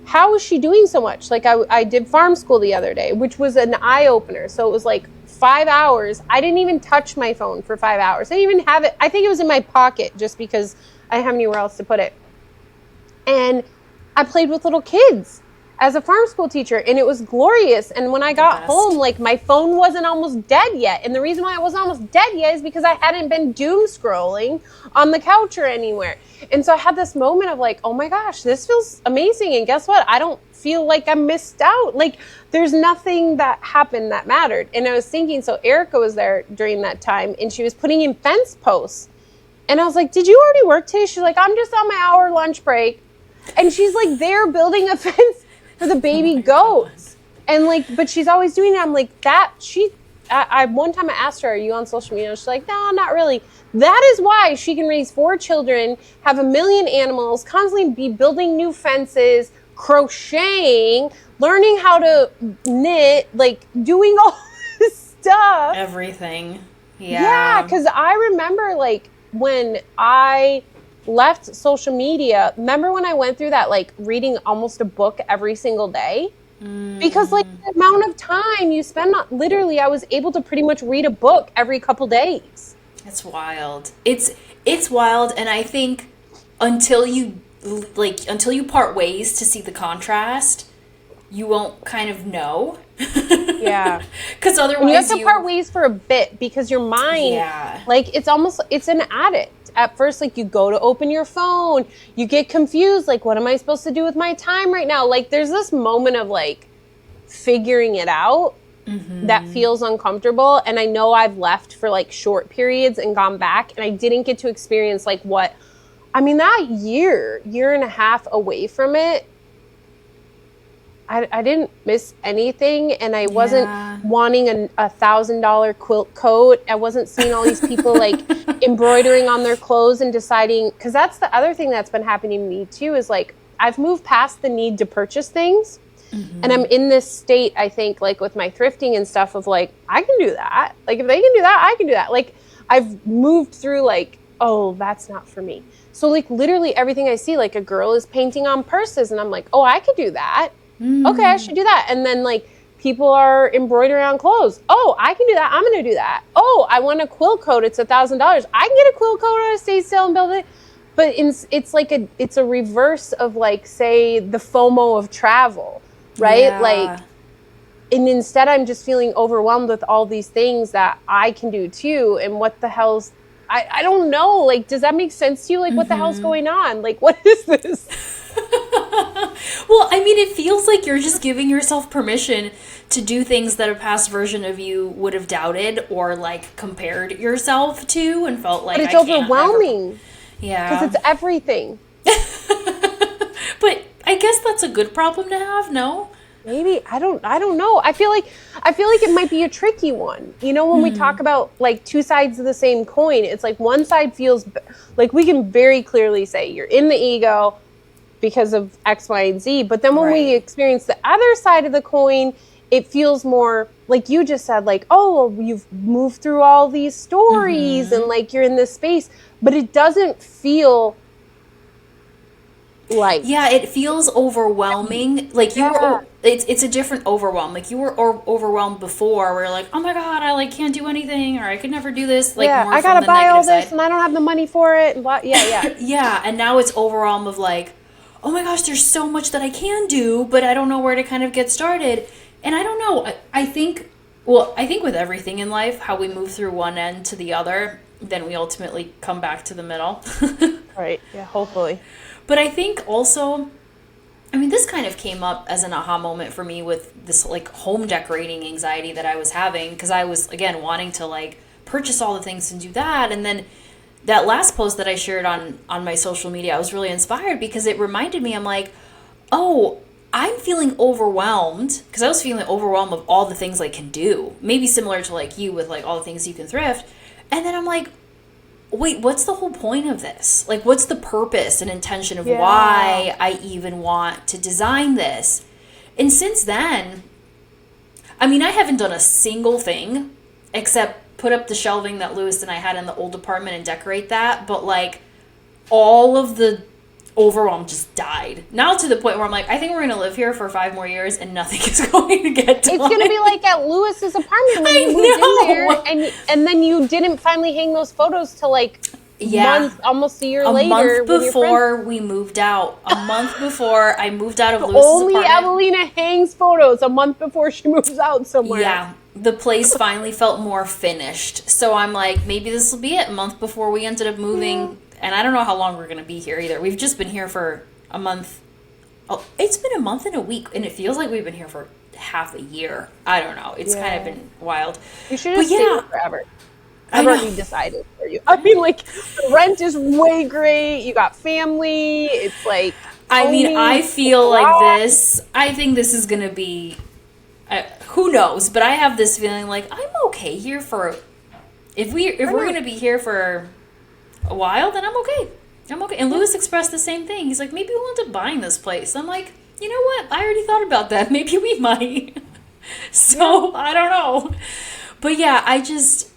how is she doing so much? Like I did farm school the other day, which was an eye opener. So it was like 5 hours. I didn't even touch my phone for 5 hours. I didn't even have it. I think it was in my pocket just because I didn't have anywhere else to put it. And I played with little kids as a farm school teacher, and it was glorious. And when I got home, like my phone wasn't almost dead yet. And the reason why it wasn't almost dead yet is because I hadn't been doom scrolling on the couch or anywhere. And so I had this moment of like, oh my gosh, this feels amazing. And guess what? I don't feel like I missed out. Like there's nothing that happened that mattered. And I was thinking, so Erica was there during that time and she was putting in fence posts. And I was like, did you already work today? She's like, I'm just on my hour lunch break. And she's like there building a fence for the baby goats. And like, but she's always doing it. I'm like, I one time I asked her, are you on social media? She's like, no, not really. That is why she can raise 4 children, have 1 million animals, constantly be building new fences, crocheting, learning how to knit, like doing all this stuff. Everything. Yeah. Yeah, because I remember like when I left social media, remember when I went through that, like reading almost a book every single day? Because like the amount of time you spend on, literally I was able to pretty much read a book every couple days. It's wild. It's wild. And I think until you part ways to see the contrast, you won't kind of know. Yeah. Because otherwise and you have to part ways for a bit because your mind, like it's an addict. At first, like you go to open your phone, you get confused. Like, what am I supposed to do with my time right now? Like there's this moment of like figuring it out that feels uncomfortable. And I know I've left for like short periods and gone back and I didn't get to experience like that year and a half away from it. I didn't miss anything, and I wasn't wanting a $1,000 quilt coat. I wasn't seeing all these people like embroidering on their clothes and deciding, because that's the other thing that's been happening to me too, is like I've moved past the need to purchase things, and I'm in this state, I think, like with my thrifting and stuff of like, I can do that. Like if they can do that, I can do that. Like I've moved through like, oh, that's not for me. So like literally everything I see, like a girl is painting on purses, and I'm like, oh, I could do that. Okay, I should do that. And then like people are embroidering on clothes. Oh, I can do that. I'm going to do that. Oh, I want a quilt coat. It's $1,000. I can get a quilt coat on a stay still and build it. But it's like it's a reverse of like, say, the FOMO of travel, right? Yeah. Like, and instead I'm just feeling overwhelmed with all these things that I can do too. And what the hell's, I don't know. Like, does that make sense to you? Like, what the hell's going on? Like, what is this? Well, I mean, it feels like you're just giving yourself permission to do things that a past version of you would have doubted or like compared yourself to and felt like, but it's overwhelming. Yeah. Because it's everything. But I guess that's a good problem to have, no? Maybe. I don't know. I feel like it might be a tricky one. You know, when we talk about like 2 sides of the same coin, it's like one side feels like we can very clearly say you're in the ego, because of X, Y, and Z. But then when we Right. experience the other side of the coin, it feels more like you just said, like, oh, well, you've moved through all these stories and like you're in this space, but it doesn't feel like, Yeah, it feels overwhelming. Like you were, it's a different overwhelm. Like you were overwhelmed before, where you're like, oh my god, I like can't do anything, or I could never do this. Like more I from gotta the buy all negative this side. and I don't have the money for it. And blah, Yeah, and now it's overwhelm of like, oh my gosh, there's so much that I can do, but I don't know where to kind of get started. And I don't know. I think, well, I think with everything in life, how we move through one end to the other, then we ultimately come back to the middle. Right. Yeah, hopefully. But I think also, I mean, this kind of came up as an aha moment for me with this like home decorating anxiety that I was having, because I was, again, wanting to like purchase all the things and do that. And then that last post that I shared on my social media, I was really inspired because it reminded me, I'm like, oh, I'm feeling overwhelmed, because I was feeling overwhelmed of all the things I can do. Maybe similar to like you with like all the things you can thrift. And then I'm like, wait, what's the whole point of this? Like, what's the purpose and intention of why I even want to design this? And since then, I mean, I haven't done a single thing except put up the shelving that Lewis and I had in the old apartment and decorate that. But like all of the overwhelm just died. Now to the point where I'm like, I think we're going to live here for 5 more years and nothing is going to get done. It's going to be like at Lewis's apartment when you moved in there, and then you didn't finally hang those photos till like almost a year later. A month before we moved out. A month before I moved out of Lewis's Only apartment. Ewelina hangs photos a month before she moves out somewhere. Yeah, the place finally felt more finished. So I'm like, maybe this will be it. A month before we ended up moving. And I don't know how long we're going to be here either. We've just been here for a month. Oh, it's been a month and a week, and it feels like we've been here for half a year. I don't know. It's kind of been wild. You should have stayed forever. I've already decided for you. I mean, like, the rent is way great. You got family. It's like... I mean, I feel like this... I think this is going to be... who knows? But I have this feeling like I'm okay here for... If we're going to be here for a while, then I'm okay. I'm okay. And Lewis expressed the same thing. He's like, maybe we'll end up buying this place. I'm like, you know what? I already thought about that. Maybe we might. So, I don't know. But yeah, I guess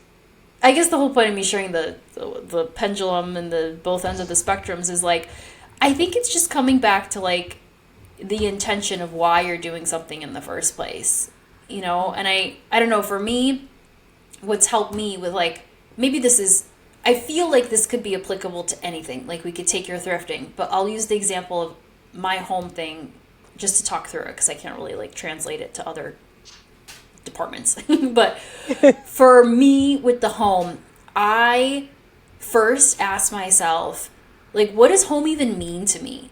the whole point of me sharing the pendulum and the both ends of the spectrums is like, I think it's just coming back to like the intention of why you're doing something in the first place. You know? And I don't know, for me, what's helped me with like, maybe this is, I feel like this could be applicable to anything. Like we could take your thrifting, but I'll use the example of my home thing just to talk through it because I can't really like translate it to other departments. But for me with the home, I first asked myself, like, what does home even mean to me?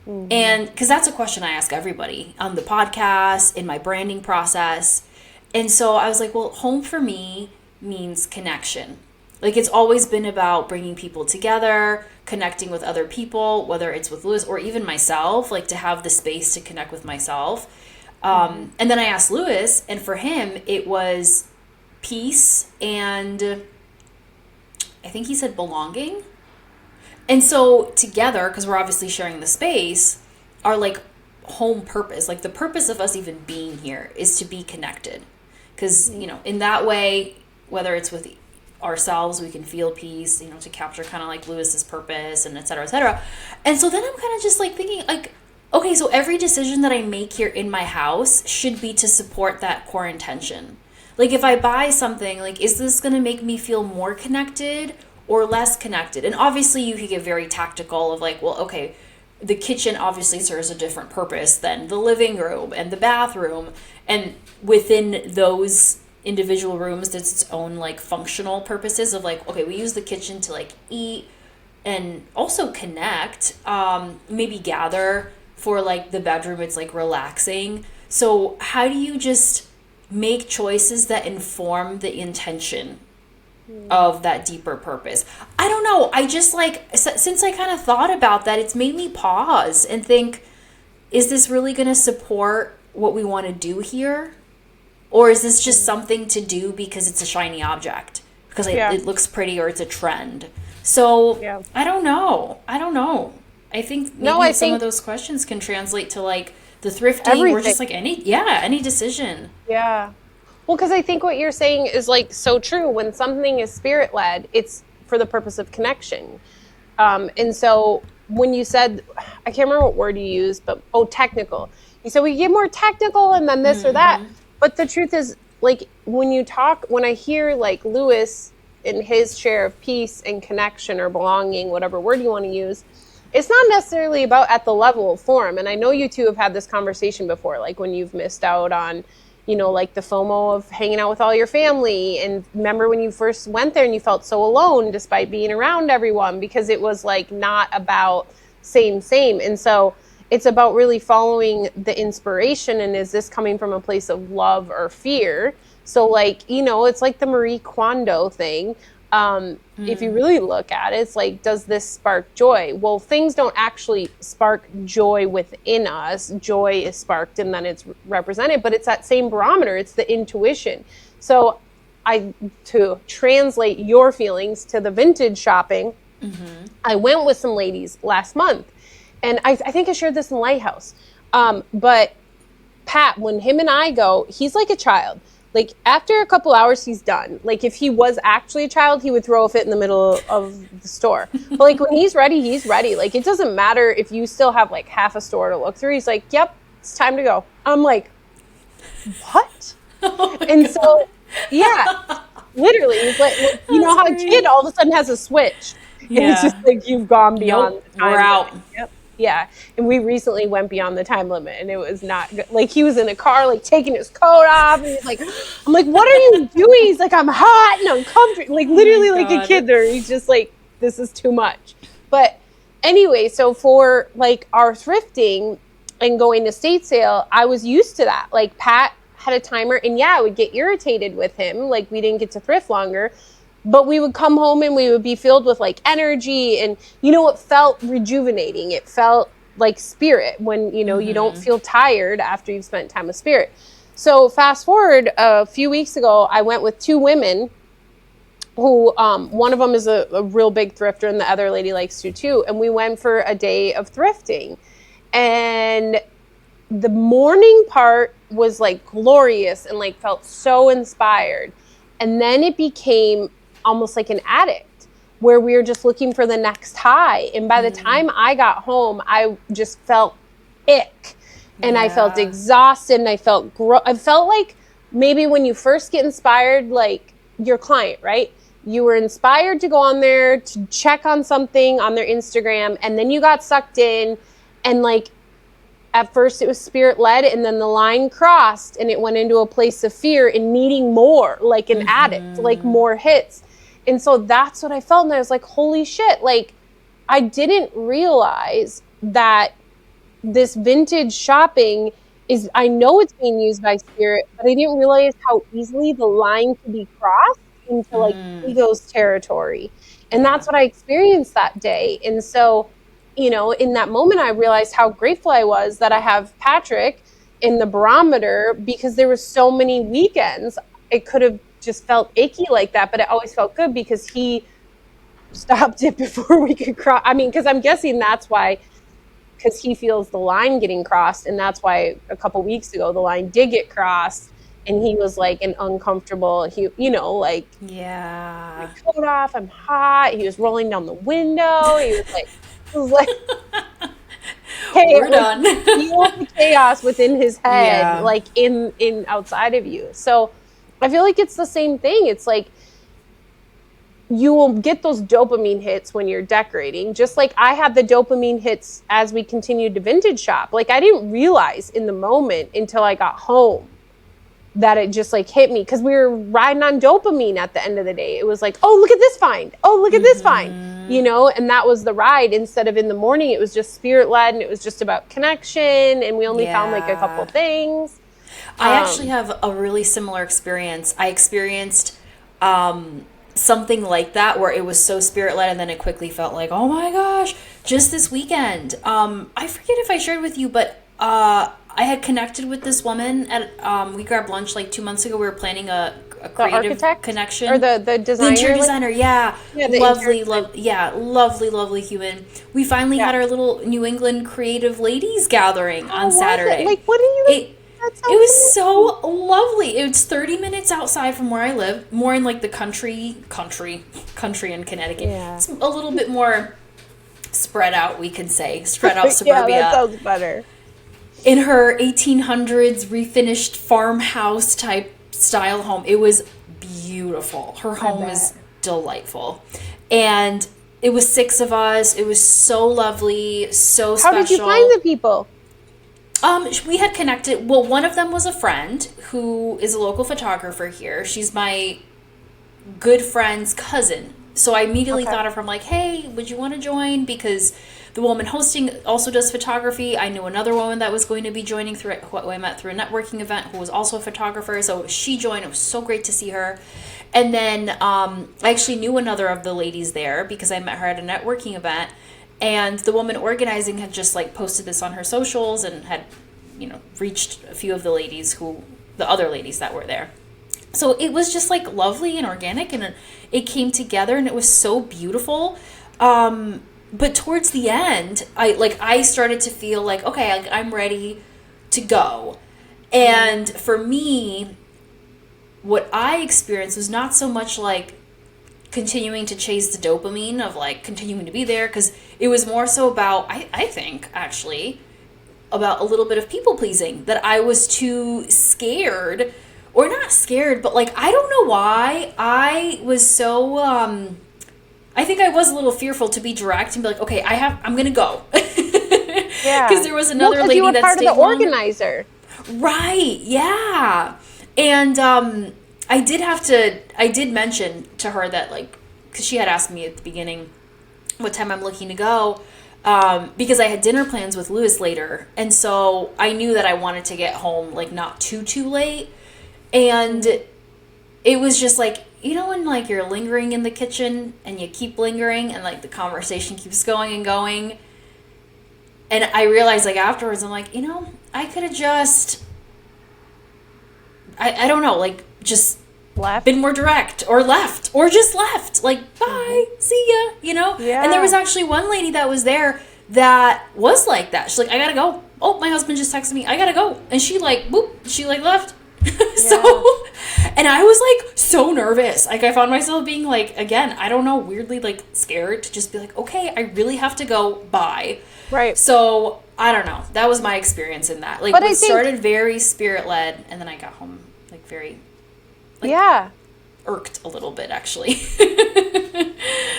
Mm-hmm. And because that's a question I ask everybody on the podcast, in my branding process. And so I was like, well, home for me means connection. Like, it's always been about bringing people together, connecting with other people, whether it's with Lewis or even myself, like to have the space to connect with myself. And then I asked Lewis, and for him, it was peace and I think he said belonging. And so together, because we're obviously sharing the space, our like home purpose, like the purpose of us even being here is to be connected. Because, you know, in that way, whether it's with ourselves, we can feel peace, you know, to capture kind of like Lewis's purpose and et cetera, et cetera. And so then I'm kind of just like thinking like, okay, so every decision that I make here in my house should be to support that core intention. Like if I buy something, like, is this going to make me feel more connected or less connected? And obviously you could get very tactical of like, well, okay, the kitchen obviously serves a different purpose than the living room and the bathroom. And within those individual rooms, there's its own like functional purposes of like, okay, we use the kitchen to like eat and also connect, maybe gather. For like the bedroom, it's like relaxing. So how do you just make choices that inform the intention of that deeper purpose? I don't know. I just like, since I kind of thought about that, it's made me pause and think, is this really going to support what we want to do here? Or is this just something to do because it's a shiny object? Because it looks pretty or it's a trend? So I don't know. I think maybe some of those questions can translate to like the thrifting or just like any decision. Yeah. Well, because I think what you're saying is like so true. When something is spirit led, it's for the purpose of connection. And so when you said, I can't remember what word you used, but technical. You said we get more technical and then this or that. But the truth is, like when I hear like Lewis in his share of peace and connection or belonging, whatever word you want to use, it's not necessarily about at the level of form. And I know you two have had this conversation before, like when you've missed out on, like the FOMO of hanging out with all your family. And remember when you first went there and you felt so alone despite being around everyone, because it was like not about same. And so it's about really following the inspiration. And is this coming from a place of love or fear? So like, it's like the Marie Kondo thing. If you really look at it, it's like, does this spark joy? Well, things don't actually spark joy within us. Joy is sparked and then it's represented, but it's that same barometer. It's the intuition. So to translate your feelings to the vintage shopping, I went with some ladies last month, and I think I shared this in Lighthouse. But Pat, when him and I go, he's like a child. Like after a couple hours, he's done. Like if he was actually a child, he would throw a fit in the middle of the store. But like when he's ready, he's ready. Like it doesn't matter if you still have like half a store to look through. He's like, yep, it's time to go. I'm like, what? And so, yeah, literally, it's like, how a kid all of a sudden has a switch. Yeah. And it's just like, you've gone beyond the time. We're out. Yep. Yeah. And we recently went beyond the time limit, and it was not good. Like he was in a car, like taking his coat off, and he's like, I'm like, what are you doing? He's like, I'm hot and uncomfortable. Like literally like a kid there. He's just like, this is too much. But anyway, so for like our thrifting and going to state sale, I was used to that. Like Pat had a timer, and I would get irritated with him. Like we didn't get to thrift longer. But we would come home and we would be filled with like energy, and it felt rejuvenating. It felt like spirit when you don't feel tired after you've spent time with spirit. So fast forward a few weeks ago, I went with two women who one of them is a real big thrifter and the other lady likes to too, and we went for a day of thrifting. And the morning part was like glorious and like felt so inspired, and then it became almost like an addict where we were just looking for the next high. And by the time I got home, I just felt ick, and I felt exhausted, and I felt like maybe when you first get inspired, like your client, right? You were inspired to go on there to check on something on their Instagram, and then you got sucked in, and like at first it was spirit led, and then the line crossed and it went into a place of fear and needing more, like an addict, like more hits. And so that's what I felt. And I was like, holy shit. Like I didn't realize that this vintage shopping I know it's being used by spirit, but I didn't realize how easily the line could be crossed into like ego's territory. And that's what I experienced that day. And so, in that moment, I realized how grateful I was that I have Patrick in the barometer, because there were so many weekends it could have just felt achy like that, but it always felt good because he stopped it before we could cross. I mean, because I'm guessing that's why, because he feels the line getting crossed, and that's why a couple weeks ago the line did get crossed, and he was like an uncomfortable, my coat off, I'm hot. He was rolling down the window. He was like, hey, we're done. Feel the chaos within his head, like in outside of you. So I feel like it's the same thing. It's like you will get those dopamine hits when you're decorating, just like I had the dopamine hits as we continued to vintage shop. Like I didn't realize in the moment until I got home that it just like hit me, because we were riding on dopamine at the end of the day. It was like, oh, look at this find. Oh, look at this find. And that was the ride, instead of in the morning, it was just spirit led, and it was just about connection, and we only found like a couple things. I actually have a really similar experience. I experienced something like that where it was so spirit-led, and then it quickly felt like, oh my gosh, just this weekend. I forget if I shared with you, but I had connected with this woman at we grabbed lunch like 2 months ago. We were planning a a creative architect? connection. Or the designer? The interior designer, yeah. Yeah, Lovely human. We finally had our little New England creative ladies gathering on Saturday. Like, what do you... It was so lovely. It was 30 minutes outside from where I live, more in like the country in Connecticut. Yeah. It's a little bit more spread out, we could say. Spread out suburbia. Yeah, that sounds better. In her 1800s refinished farmhouse type style home. It was beautiful. Her home is delightful. And it was 6 of us. It was so lovely, so special. How did you find the people? We had connected. Well, one of them was a friend who is a local photographer here. She's my good friend's cousin. So I immediately thought of her. I'm like, hey, would you want to join? Because the woman hosting also does photography. I knew another woman that was going to be joining who I met through a networking event who was also a photographer. So she joined. It was so great to see her. And then I actually knew another of the ladies there because I met her at a networking event. And the woman organizing had just like posted this on her socials and had, reached a few of the other ladies that were there. So it was just like lovely and organic, and it came together, and it was so beautiful. But towards the end, I started to feel like, okay, I'm ready to go. And for me, what I experienced was not so much like continuing to chase the dopamine of like continuing to be there, because it was more so about, I think actually, about a little bit of people pleasing, that I was too scared, or not scared, but like, I don't know why I was so, I think I was a little fearful to be direct and be like, okay, I'm going to go. Yeah. Because there was another lady you were that part of stayed the organizer. Right. Yeah. And, I did mention to her that, like, because she had asked me at the beginning what time I'm looking to go, because I had dinner plans with Lewis later. And so I knew that I wanted to get home, like, not too late. And it was just like, when, like, you're lingering in the kitchen and you keep lingering and, like, the conversation keeps going and going. And I realized, like, afterwards, I'm like, I could have just, I don't know, like, just been more direct, or left, or just left, like, bye, see ya, Yeah. And there was actually one lady that was there that was like that. She's like, I gotta go. Oh, my husband just texted me, I gotta go. And she like, boop, she like left. So, and I was like so nervous. Like, I found myself being like, again, I don't know, weirdly like scared to just be like, okay, I really have to go, bye. Right. So I don't know. That was my experience in that. Like, But it started very spirit led, and then I got home like very, like, irked a little bit, actually.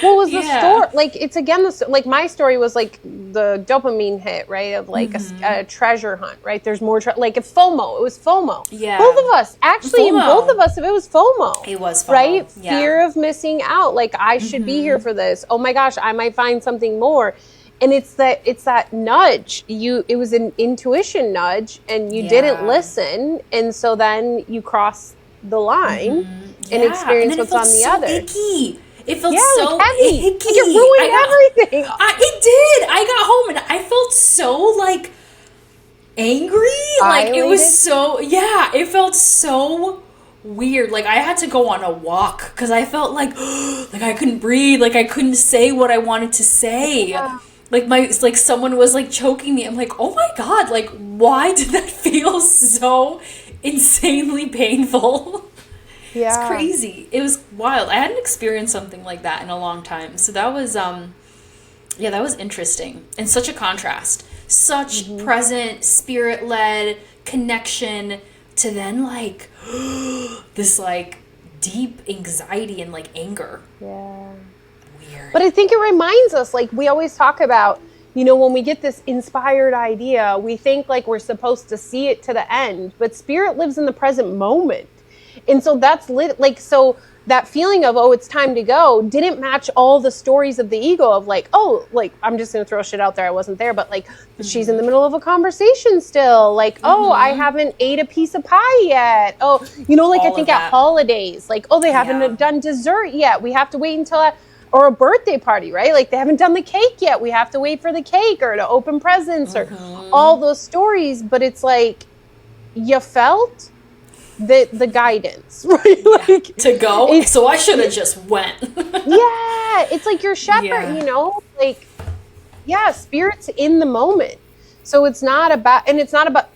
What was the story? Like, it's again, like my story was like the dopamine hit, right? Of like a treasure hunt, right? There's more, like if FOMO, it was FOMO. Yeah. Both of us, actually, in both of us, if it was FOMO. It was FOMO. Right? Yeah. Fear of missing out. Like, I should be here for this. Oh my gosh, I might find something more. And it's that nudge. It was an intuition nudge, and you didn't listen, and so then you cross the line and experience what's on the other. Icky. It felt so like heavy. Icky. Like it ruined everything. It did. I got home and I felt so like angry. Like it was so, it felt so weird. Like I had to go on a walk because I felt like I couldn't breathe. Like I couldn't say what I wanted to say. Yeah. Like someone was like choking me. I'm like, oh my God, like why did that feel so insanely painful? Yeah. It's crazy. It was wild. I hadn't experienced something like that in a long time. So that was that was interesting. And such a contrast. Such present, spirit-led connection to then like this like deep anxiety and like anger. Yeah. Weird. But I think it reminds us, like we always talk about, when we get this inspired idea, we think like we're supposed to see it to the end, but spirit lives in the present moment. And so that's so that feeling of, oh, it's time to go, didn't match all the stories of the ego of like, oh, like, I'm just going to throw shit out there. I wasn't there, but like, she's in the middle of a conversation still. Like, oh, I haven't ate a piece of pie yet. Oh, like all I think at holidays, like, oh, they haven't done dessert yet. We have to wait until or a birthday party, right? Like they haven't done the cake yet. We have to wait for the cake or to open presents or all those stories. But it's like, you felt the guidance, right? Like to go. So I should have just went. Yeah, it's like your shepherd, you know, like, yeah, spirit's in the moment. So it's not about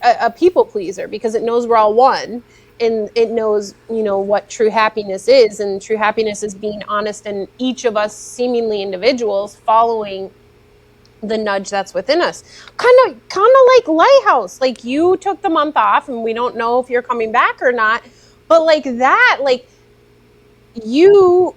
a people pleaser, because it knows we're all one, and it knows, you know, what true happiness is, and true happiness is being honest, and each of us seemingly individuals following the nudge that's within us. Kind of like Lighthouse. Like, you took the month off and we don't know if you're coming back or not. But like that, like, you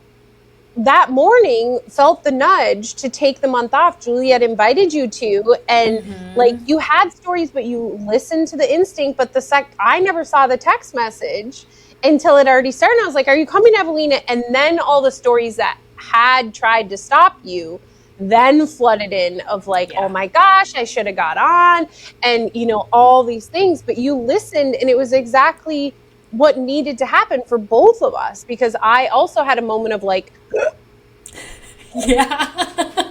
that morning felt the nudge to take the month off. Juliet invited you to, and like, you had stories, but you listened to the instinct. But I never saw the text message until it already started. I was like, are you coming, Ewelina? And then all the stories that had tried to stop you then flooded in of like, oh my gosh, I should have got on, and you know, all these things. But you listened, and it was exactly what needed to happen for both of us, because I also had a moment of like, yeah.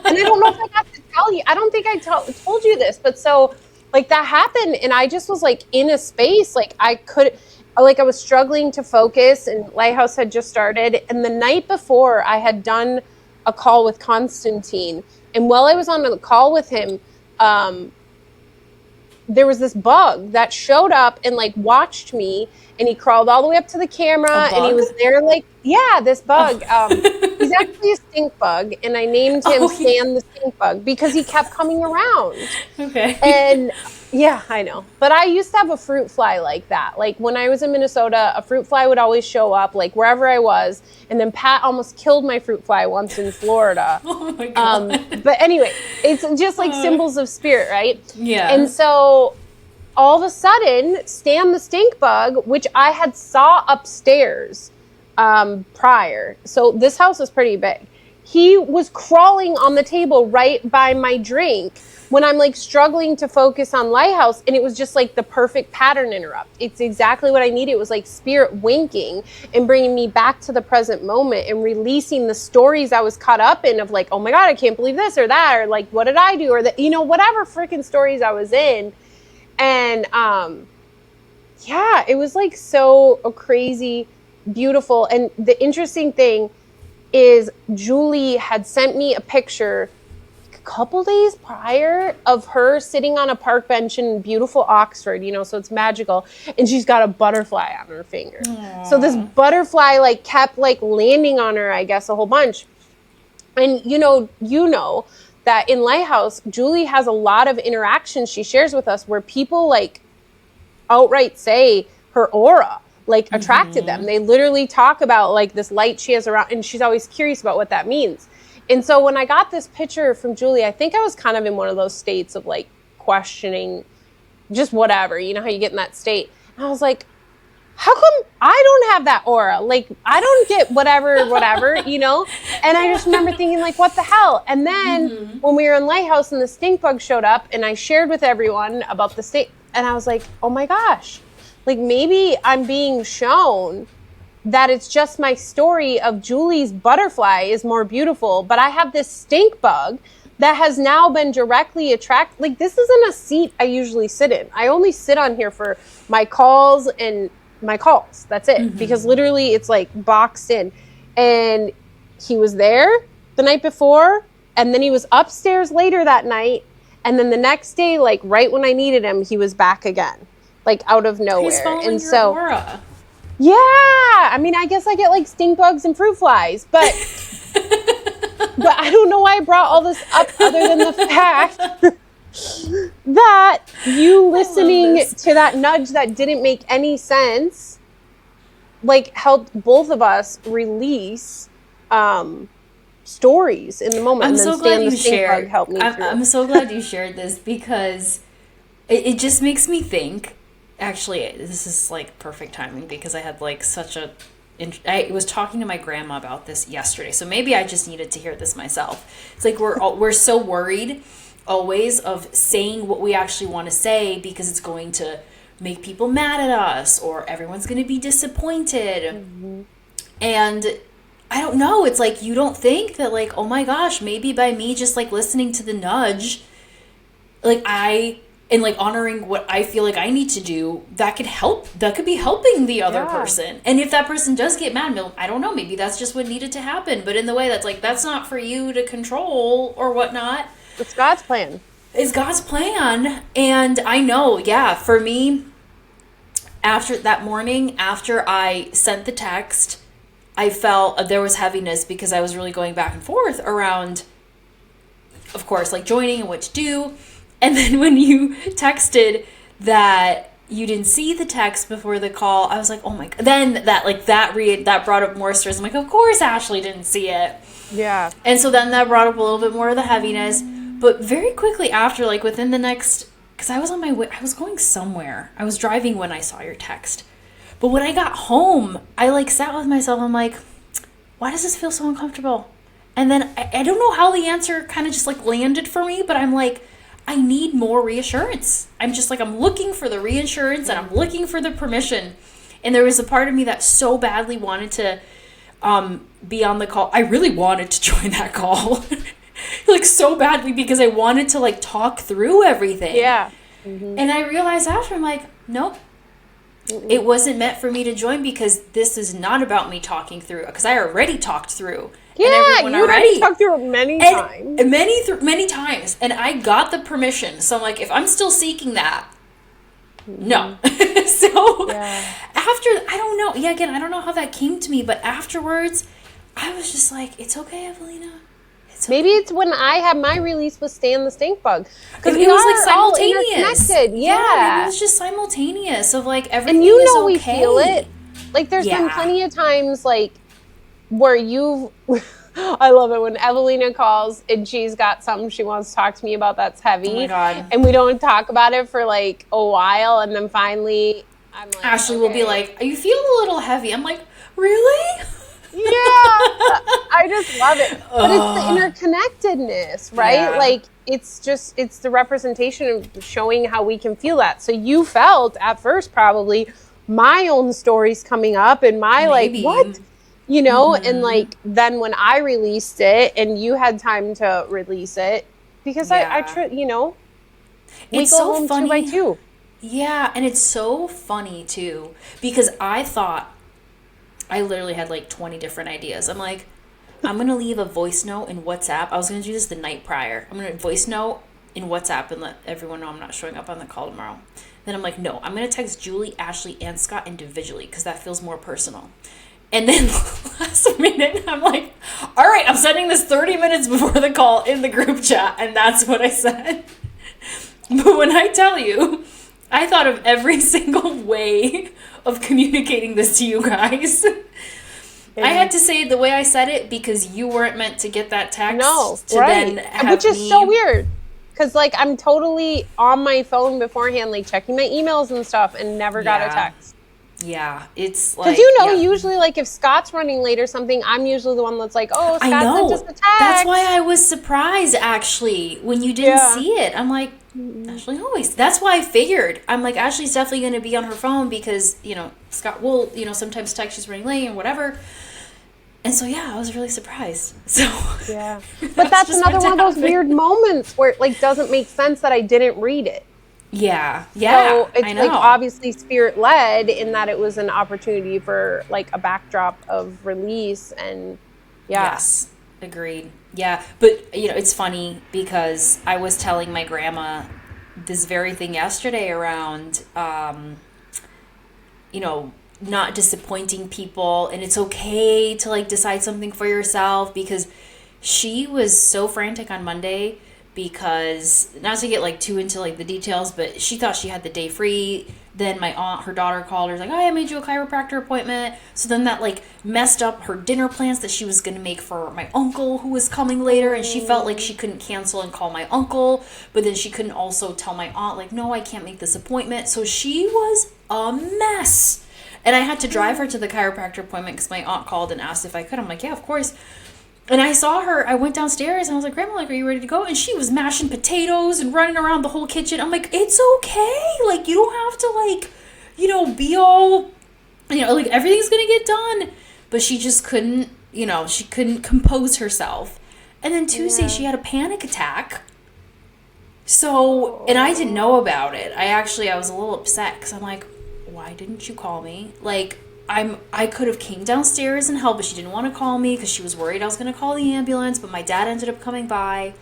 And I don't know if I got to tell you, I don't think I told you this, but so like that happened, and I just was like in a space, like I was struggling to focus, and Lighthouse had just started, and the night before I had done a call with Constantine, and while I was on the call with him, there was this bug that showed up and like watched me, and he crawled all the way up to the camera, and he was there like, yeah, this bug. He's actually a stink bug, and I named him Stan the Stink Bug because he kept coming around. Okay. And yeah, I know. But I used to have a fruit fly like that. Like when I was in Minnesota, a fruit fly would always show up like wherever I was. And then Pat almost killed my fruit fly once in Florida. Oh my God. But anyway, it's just like symbols of spirit, right? Yeah. And so all of a sudden, Stan the Stink Bug, which I had saw upstairs prior. So this house is pretty big. He was crawling on the table right by my drink when I'm like struggling to focus on Lighthouse, and it was just like the perfect pattern interrupt. It's exactly what I needed. It was like spirit winking and bringing me back to the present moment and releasing the stories I was caught up in of like, oh my God, I can't believe this or that, or like, what did I do? Or that, you know, whatever freaking stories I was in. And yeah, it was like so crazy, beautiful. And the interesting thing is Julie had sent me a picture couple days prior of her sitting on a park bench in beautiful Oxford, you know, so it's magical, and she's got a butterfly on her finger. Aww. So this butterfly like kept like landing on her, I guess, a whole bunch. And you know that in Lighthouse, Julie has a lot of interactions she shares with us where people like outright say her aura like attracted them. They literally talk about like this light she has around, and she's always curious about what that means. And so when I got this picture from Julie, I think I was kind of in one of those states of like questioning just whatever, you know how you get in that state. And I was like, how come I don't have that aura? Like, I don't get whatever, you know? And I just remember thinking like, what the hell? And then when we were in Lighthouse and the stink bug showed up, and I shared with everyone about the stink, and I was like, oh my gosh, like maybe I'm being shown that it's just my story of Julie's butterfly is more beautiful, but I have this stink bug that has now been directly attracted. Like, this isn't a seat I usually sit in. I only sit on here for my calls and my calls. That's it. Because literally it's like boxed in. And he was there the night before, and then he was upstairs later that night. And then the next day, like right when I needed him, he was back again, like out of nowhere. He's following and your so aura. Yeah, I mean, I guess I get like stink bugs and fruit flies, but but I don't know why I brought all this up other than the fact that you listening to that nudge that didn't make any sense, like helped both of us release stories in the moment. I'm and then so glad you shared. Helped me through. I'm so glad you shared this, because it just makes me think. Actually, this is like perfect timing, because I had like I was talking to my grandma about this yesterday, so maybe I just needed to hear this myself. It's like we're so worried always of saying what we actually want to say, because it's going to make people mad at us, or everyone's going to be disappointed. And I don't know, it's like, you don't think that like, oh my gosh, maybe by me just like listening to the nudge, like I and like honoring what I feel like I need to do, that could be helping the other person. And if that person does get mad, I don't know, maybe that's just what needed to happen. But in the way that's like, that's not for you to control or whatnot. It's God's plan. It's God's plan. And I know, for me, after that morning, after I sent the text, I felt there was heaviness because I was really going back and forth around, of course, like joining and what to do. And then when you texted that you didn't see the text before the call, I was like, oh my God. Then that brought up more stress. I'm like, of course Ashley didn't see it. Yeah. And so then that brought up a little bit more of the heaviness. But very quickly after, like within the next, because I was on my way, I was going somewhere. I was driving when I saw your text. But when I got home, I like sat with myself. I'm like, why does this feel so uncomfortable? And then I don't know how the answer kind of just like landed for me, but I'm like, I need more reassurance. I'm just like, I'm looking for the reassurance and I'm looking for the permission. And there was a part of me that so badly wanted to be on the call. I really wanted to join that call. Like so badly because I wanted to like talk through everything. Yeah. Mm-hmm. And I realized after, I'm like, nope. Mm-mm. It wasn't meant for me to join because this is not about me talking through, because I already talked through. Yeah, you already talked through it many times. Many times. And I got the permission. So I'm like, if I'm still seeking that, no. So after, I don't know. Yeah, again, I don't know how that came to me. But afterwards, I was just like, it's okay, Ewelina. Maybe it's when I had my release with Stan the Stink Bug. Because it was like simultaneous. Maybe it was just simultaneous of like everything and is we okay. feel it. Like there's been plenty of times like where I love it when Ewelina calls and she's got something she wants to talk to me about that's heavy. Oh my God. And we don't talk about it for like a while, and then finally I'm like, Ashley will be like, you feel a little heavy. I'm like, really? Yeah, I just love it. But it's the interconnectedness, right? Yeah. Like, it's the representation of showing how we can feel that. So you felt at first probably my own stories coming up and my Maybe. like, what? You know, mm-hmm. And like, then when I released it and you had time to release it, because we go it's so home funny. 2 by 2. Yeah, and it's so funny too, because I literally had like 20 different ideas. I'm like, I'm going to leave a voice note in WhatsApp. I was going to do this the night prior. I'm going to voice note in WhatsApp and let everyone know I'm not showing up on the call tomorrow. Then I'm like, no, I'm going to text Julie, Ashley, and Scott individually because that feels more personal. And then last minute, I'm like, all right, I'm sending this 30 minutes before the call in the group chat. And that's what I said. But when I tell you, I thought of every single way of communicating this to you guys. I had to say it the way I said it because you weren't meant to get that text. No, to right. Then have which is so weird. Because, like, I'm totally on my phone beforehand, like, checking my emails and stuff, and never got a text. Yeah, it's like... Because, usually, like, if Scott's running late or something, I'm usually the one that's like, oh, Scott sent us a text. That's why I was surprised, actually, when you didn't see it. I'm like, Ashley always... That's why I figured. I'm like, Ashley's definitely going to be on her phone because, Scott will, sometimes text she's running late and whatever. And so, I was really surprised. So yeah. But that's another one of those weird moments where it, like, doesn't make sense that I didn't read it. Yeah. So it's like obviously spirit led in that it was an opportunity for like a backdrop of release and Yes, agreed. Yeah, but it's funny because I was telling my grandma this very thing yesterday around not disappointing people, and it's okay to like decide something for yourself, because she was so frantic on Monday because, not to get like too into like the details, but she thought she had the day free. Then my aunt, her daughter called her, like, oh, I made you a chiropractor appointment. So then that like messed up her dinner plans that she was going to make for my uncle who was coming later. And she felt like she couldn't cancel and call my uncle, but then she couldn't also tell my aunt, like, no, I can't make this appointment. So she was a mess. And I had to drive her to the chiropractor appointment because my aunt called and asked if I could. I'm like, yeah, of course. And I saw her, I went downstairs and I was like, Grandma, like, are you ready to go? And she was mashing potatoes and running around the whole kitchen. I'm like, it's okay. Like, you don't have to, like, be all, like, everything's going to get done. But she just couldn't, she couldn't compose herself. And then Tuesday she had a panic attack. So, and I didn't know about it. I was a little upset because I'm like, why didn't you call me? Like, I could have came downstairs and helped, but she didn't want to call me because she was worried I was going to call the ambulance, but my dad ended up coming by.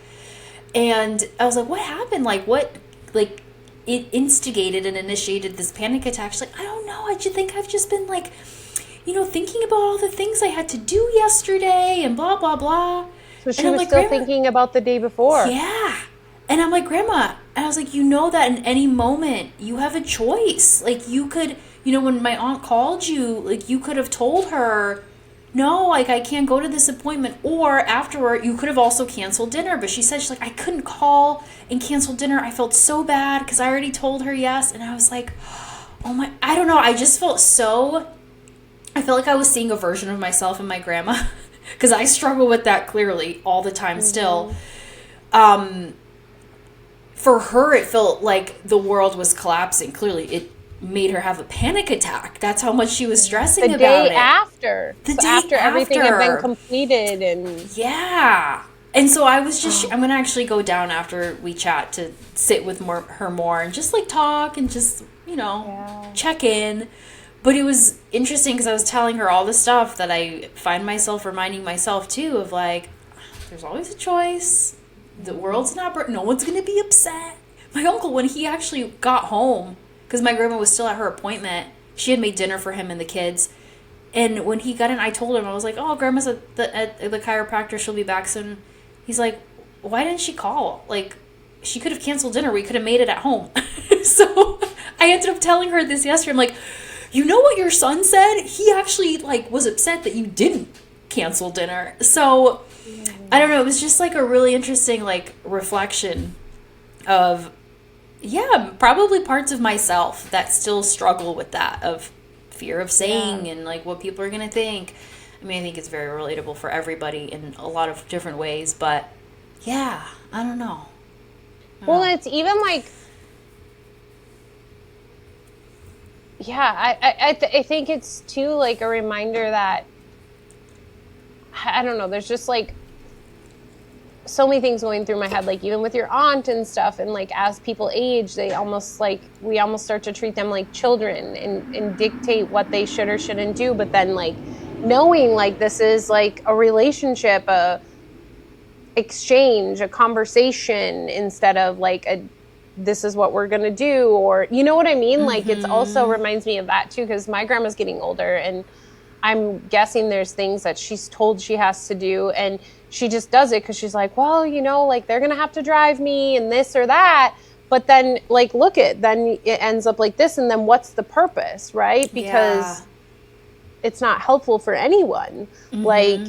And I was like, what happened? Like, what, like, it instigated and initiated this panic attack. She's like, I don't know. I just think I've just been, like, thinking about all the things I had to do yesterday and blah, blah, blah. So she was still thinking about the day before. Yeah. And I'm like, Grandma, and I was like, that in any moment you have a choice. Like, you could, when my aunt called you, like, you could have told her, no, like, I can't go to this appointment. Or afterward, you could have also canceled dinner. But she said, she's like, I couldn't call and cancel dinner. I felt so bad because I already told her yes. And I was like, oh my, I don't know. I just felt I felt like I was seeing a version of myself in my grandma. Because I struggle with that clearly all the time still. For her, it felt like the world was collapsing. Clearly, it made her have a panic attack. That's how much she was stressing about it. The day after. After everything had been completed. And yeah. And so I was just, I'm going to actually go down after we chat to sit with her more and just, like, talk and just, check in. But it was interesting because I was telling her all the stuff that I find myself reminding myself, too, of, like, there's always a choice. The world's not, no one's going to be upset. My uncle, when he actually got home, because my grandma was still at her appointment, she had made dinner for him and the kids. And when he got in, I told him, I was like, oh, Grandma's at the chiropractor. She'll be back soon. He's like, why didn't she call? Like, she could have canceled dinner. We could have made it at home. So I ended up telling her this yesterday. I'm like, you know what your son said? He actually, like, was upset that you didn't cancel dinner. So I don't know. It was just, like, a really interesting, like, reflection of, probably parts of myself that still struggle with that, of fear of saying and, like, what people are going to think. I mean, I think it's very relatable for everybody in a lot of different ways, but I don't know. It's even like, I think it's too, like, a reminder that, I don't know, there's just, like, so many things going through my head, like, even with your aunt and stuff, and, like, as people age, we almost start to treat them like children and dictate what they should or shouldn't do, but then, like, knowing, like, this is, like, a relationship, a exchange, a conversation, instead of, like, this is what we're going to do, or, you know what I mean? Mm-hmm. Like, it's also reminds me of that too, because my grandma's getting older, and I'm guessing there's things that she's told she has to do, and she just does it because she's like, well, like, they're going to have to drive me and this or that. But then, like, then it ends up like this, and then what's the purpose, right? Because it's not helpful for anyone. Mm-hmm. Like,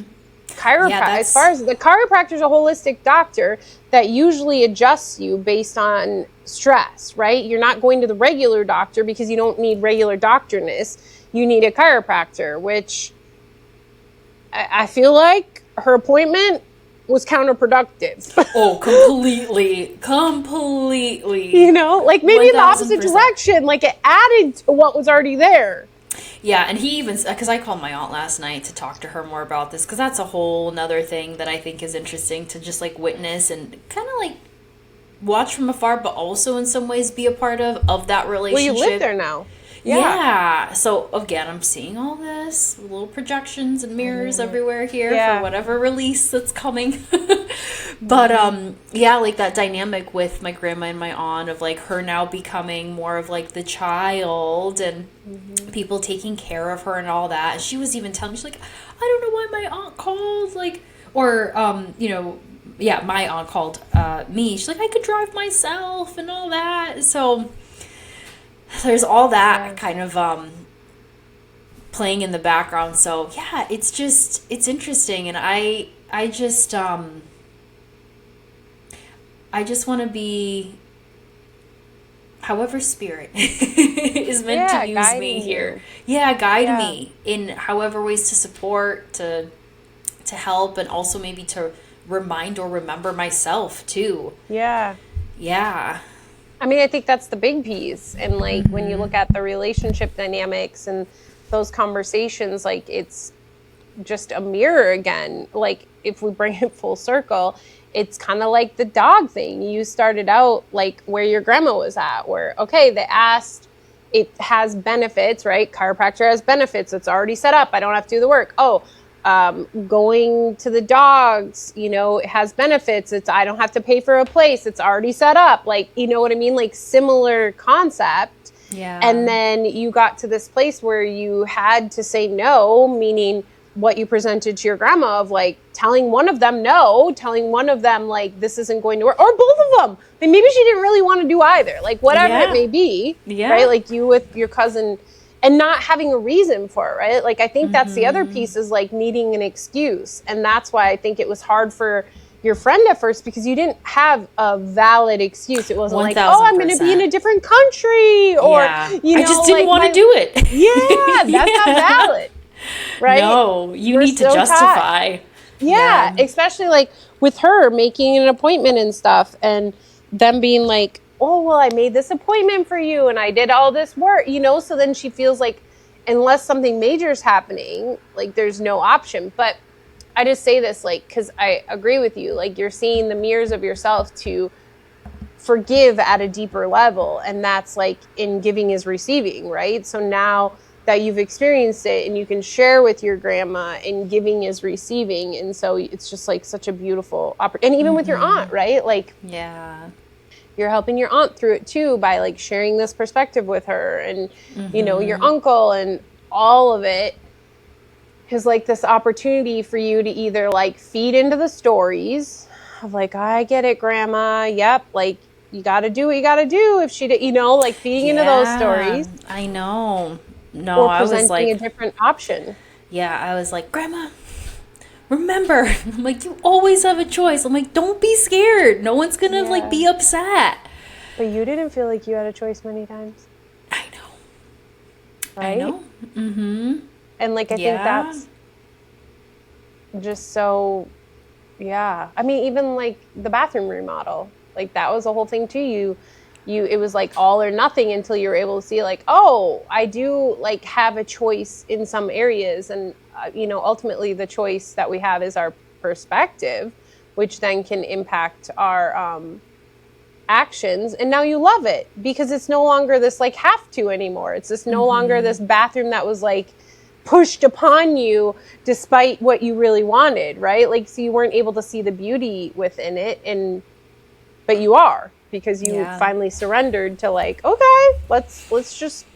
as far as the chiropractor is a holistic doctor that usually adjusts you based on stress, right? You're not going to the regular doctor because you don't need regular doctorness. You need a chiropractor, which I feel like her appointment was counterproductive. Oh, completely. Like, maybe in the opposite direction, like, it added to what was already there. Yeah, and he even, because I called my aunt last night to talk to her more about this, because that's a whole another thing that I think is interesting to just, like, witness and kind of, like, watch from afar, but also in some ways be a part of that relationship. Well, you live there now. Yeah. So, again, I'm seeing all this, little projections and mirrors everywhere here for whatever release that's coming. But, like, that dynamic with my grandma and my aunt of, like, her now becoming more of, like, the child and people taking care of her and all that. And she was even telling me, she's like, I don't know why my aunt called, like, or, my aunt called me. She's like, I could drive myself and all that. So there's all that kind of playing in the background. So it's interesting, and I just want to be however spirit is meant to use me here. Guide me in however ways to support, to help, and also maybe to remind or remember myself too. Yeah. I mean, I think that's the big piece. And, like, when you look at the relationship dynamics and those conversations, like, it's just a mirror again. Like, if we bring it full circle, it's kind of like the dog thing. You started out like where your grandma was at, where, okay, they asked, it has benefits, right? Chiropractor has benefits. It's already set up. I don't have to do the work. Going to the dogs, it has benefits. I don't have to pay for a place. It's already set up. Like, you know what I mean? Like similar concept. Yeah. And then you got to this place where you had to say no, meaning what you presented to your grandma of like telling one of them no, telling one of them like this isn't going to work, or both of them. Like maybe she didn't really want to do either, like whatever it may be, right? Like you with your cousin and not having a reason for it, right? Like I think that's the other piece is like needing an excuse. And that's why I think it was hard for your friend at first because you didn't have a valid excuse. It wasn't 1000%. like, oh, I'm going to be in a different country or, I just didn't want to do it. Yeah, that's not valid. Right? No, you need to justify. Yeah, especially like with her making an appointment and stuff and them being like, oh, well, I made this appointment for you and I did all this work, so then she feels like unless something major is happening, like there's no option. But I just say this like, because I agree with you, like you're seeing the mirrors of yourself to forgive at a deeper level. And that's like in giving is receiving, right? So now that you've experienced it and you can share with your grandma and giving is receiving. And so it's just like such a beautiful opportunity. And even with your aunt, right? Like, you're helping your aunt through it too by like sharing this perspective with her and, your uncle and all of it is like this opportunity for you to either like feed into the stories of like, I get it, grandma. Yep. Like you got to do what you got to do if she did, like feeding into those stories. I know. No, or I was like presenting a different option. Yeah, I was like, Grandma, remember, I'm like, you always have a choice. I'm like, don't be scared. No one's gonna like be upset. But you didn't feel like you had a choice many times. I know. Right? I know. Mm-hmm. And like I think that's just so I mean, even like the bathroom remodel, like that was a whole thing too. It was like all or nothing until you were able to see like, oh, I do like have a choice in some areas. And, ultimately the choice that we have is our perspective, which then can impact our actions. And now you love it because it's no longer this like have to anymore. It's just no longer this bathroom that was like pushed upon you despite what you really wanted, right? Like, so you weren't able to see the beauty within it but you are. Because you finally surrendered to like, okay, let's just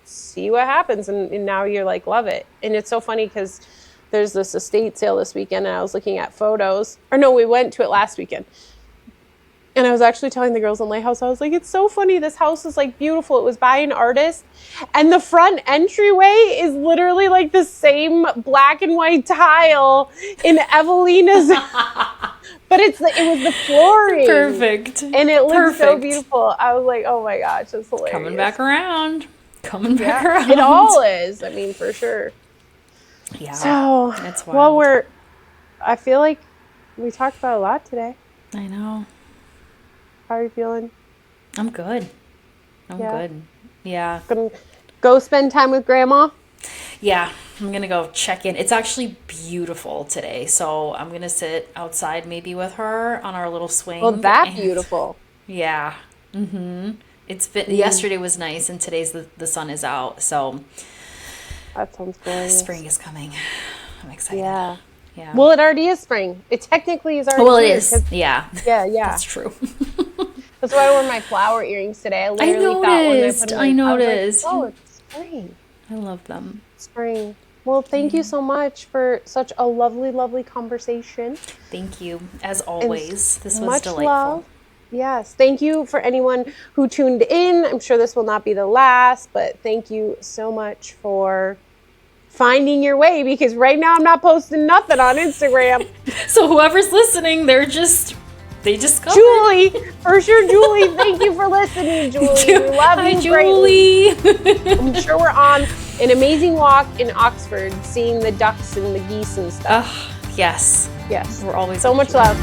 see what happens. And now you're like, love it. And it's so funny because there's this estate sale this weekend and I was looking at photos. Or no, we went to it last weekend. And I was actually telling the girls in Lighthouse, I was like, it's so funny. This house is like beautiful. It was by an artist. And the front entryway is literally like the same black and white tile in Ewelina's. But it was the flooring. Perfect. And it looked so beautiful. I was like, oh my gosh, that's hilarious. Coming back around. Around. It all is. I mean, for sure. Yeah. So, that's wild. Well, I feel like we talked about a lot today. I know. How are you feeling? I'm good. I'm good. Yeah. Gonna go spend time with grandma? Yeah, I'm going to go check in. It's actually beautiful today, so I'm going to sit outside maybe with her on our little swing. Well, that's beautiful. Yeah. Mm-hmm. It's been, yesterday was nice, and today's the sun is out, so. That sounds glorious. Spring is coming. I'm excited. Yeah. Yeah. Well, it already is spring. It technically is already Well, it here, is. Yeah. Yeah. That's true. That's why I wore my flower earrings today. I literally thought when I put them I noticed. I was like, oh, it's spring. I love them. Spring. Well, thank you so much for such a lovely, lovely conversation. Thank you. As always, this was much delightful. Love. Yes. Thank you for anyone who tuned in. I'm sure this will not be the last, but thank you so much for finding your way because right now I'm not posting nothing on Instagram. So whoever's listening, they just go. Julie, for sure, Julie. Thank you for listening, Julie. We love Hi, you, Julie. greatly. I'm sure we're on an amazing walk in Oxford, seeing the ducks and the geese and stuff. Yes. Yes. We're always so much love.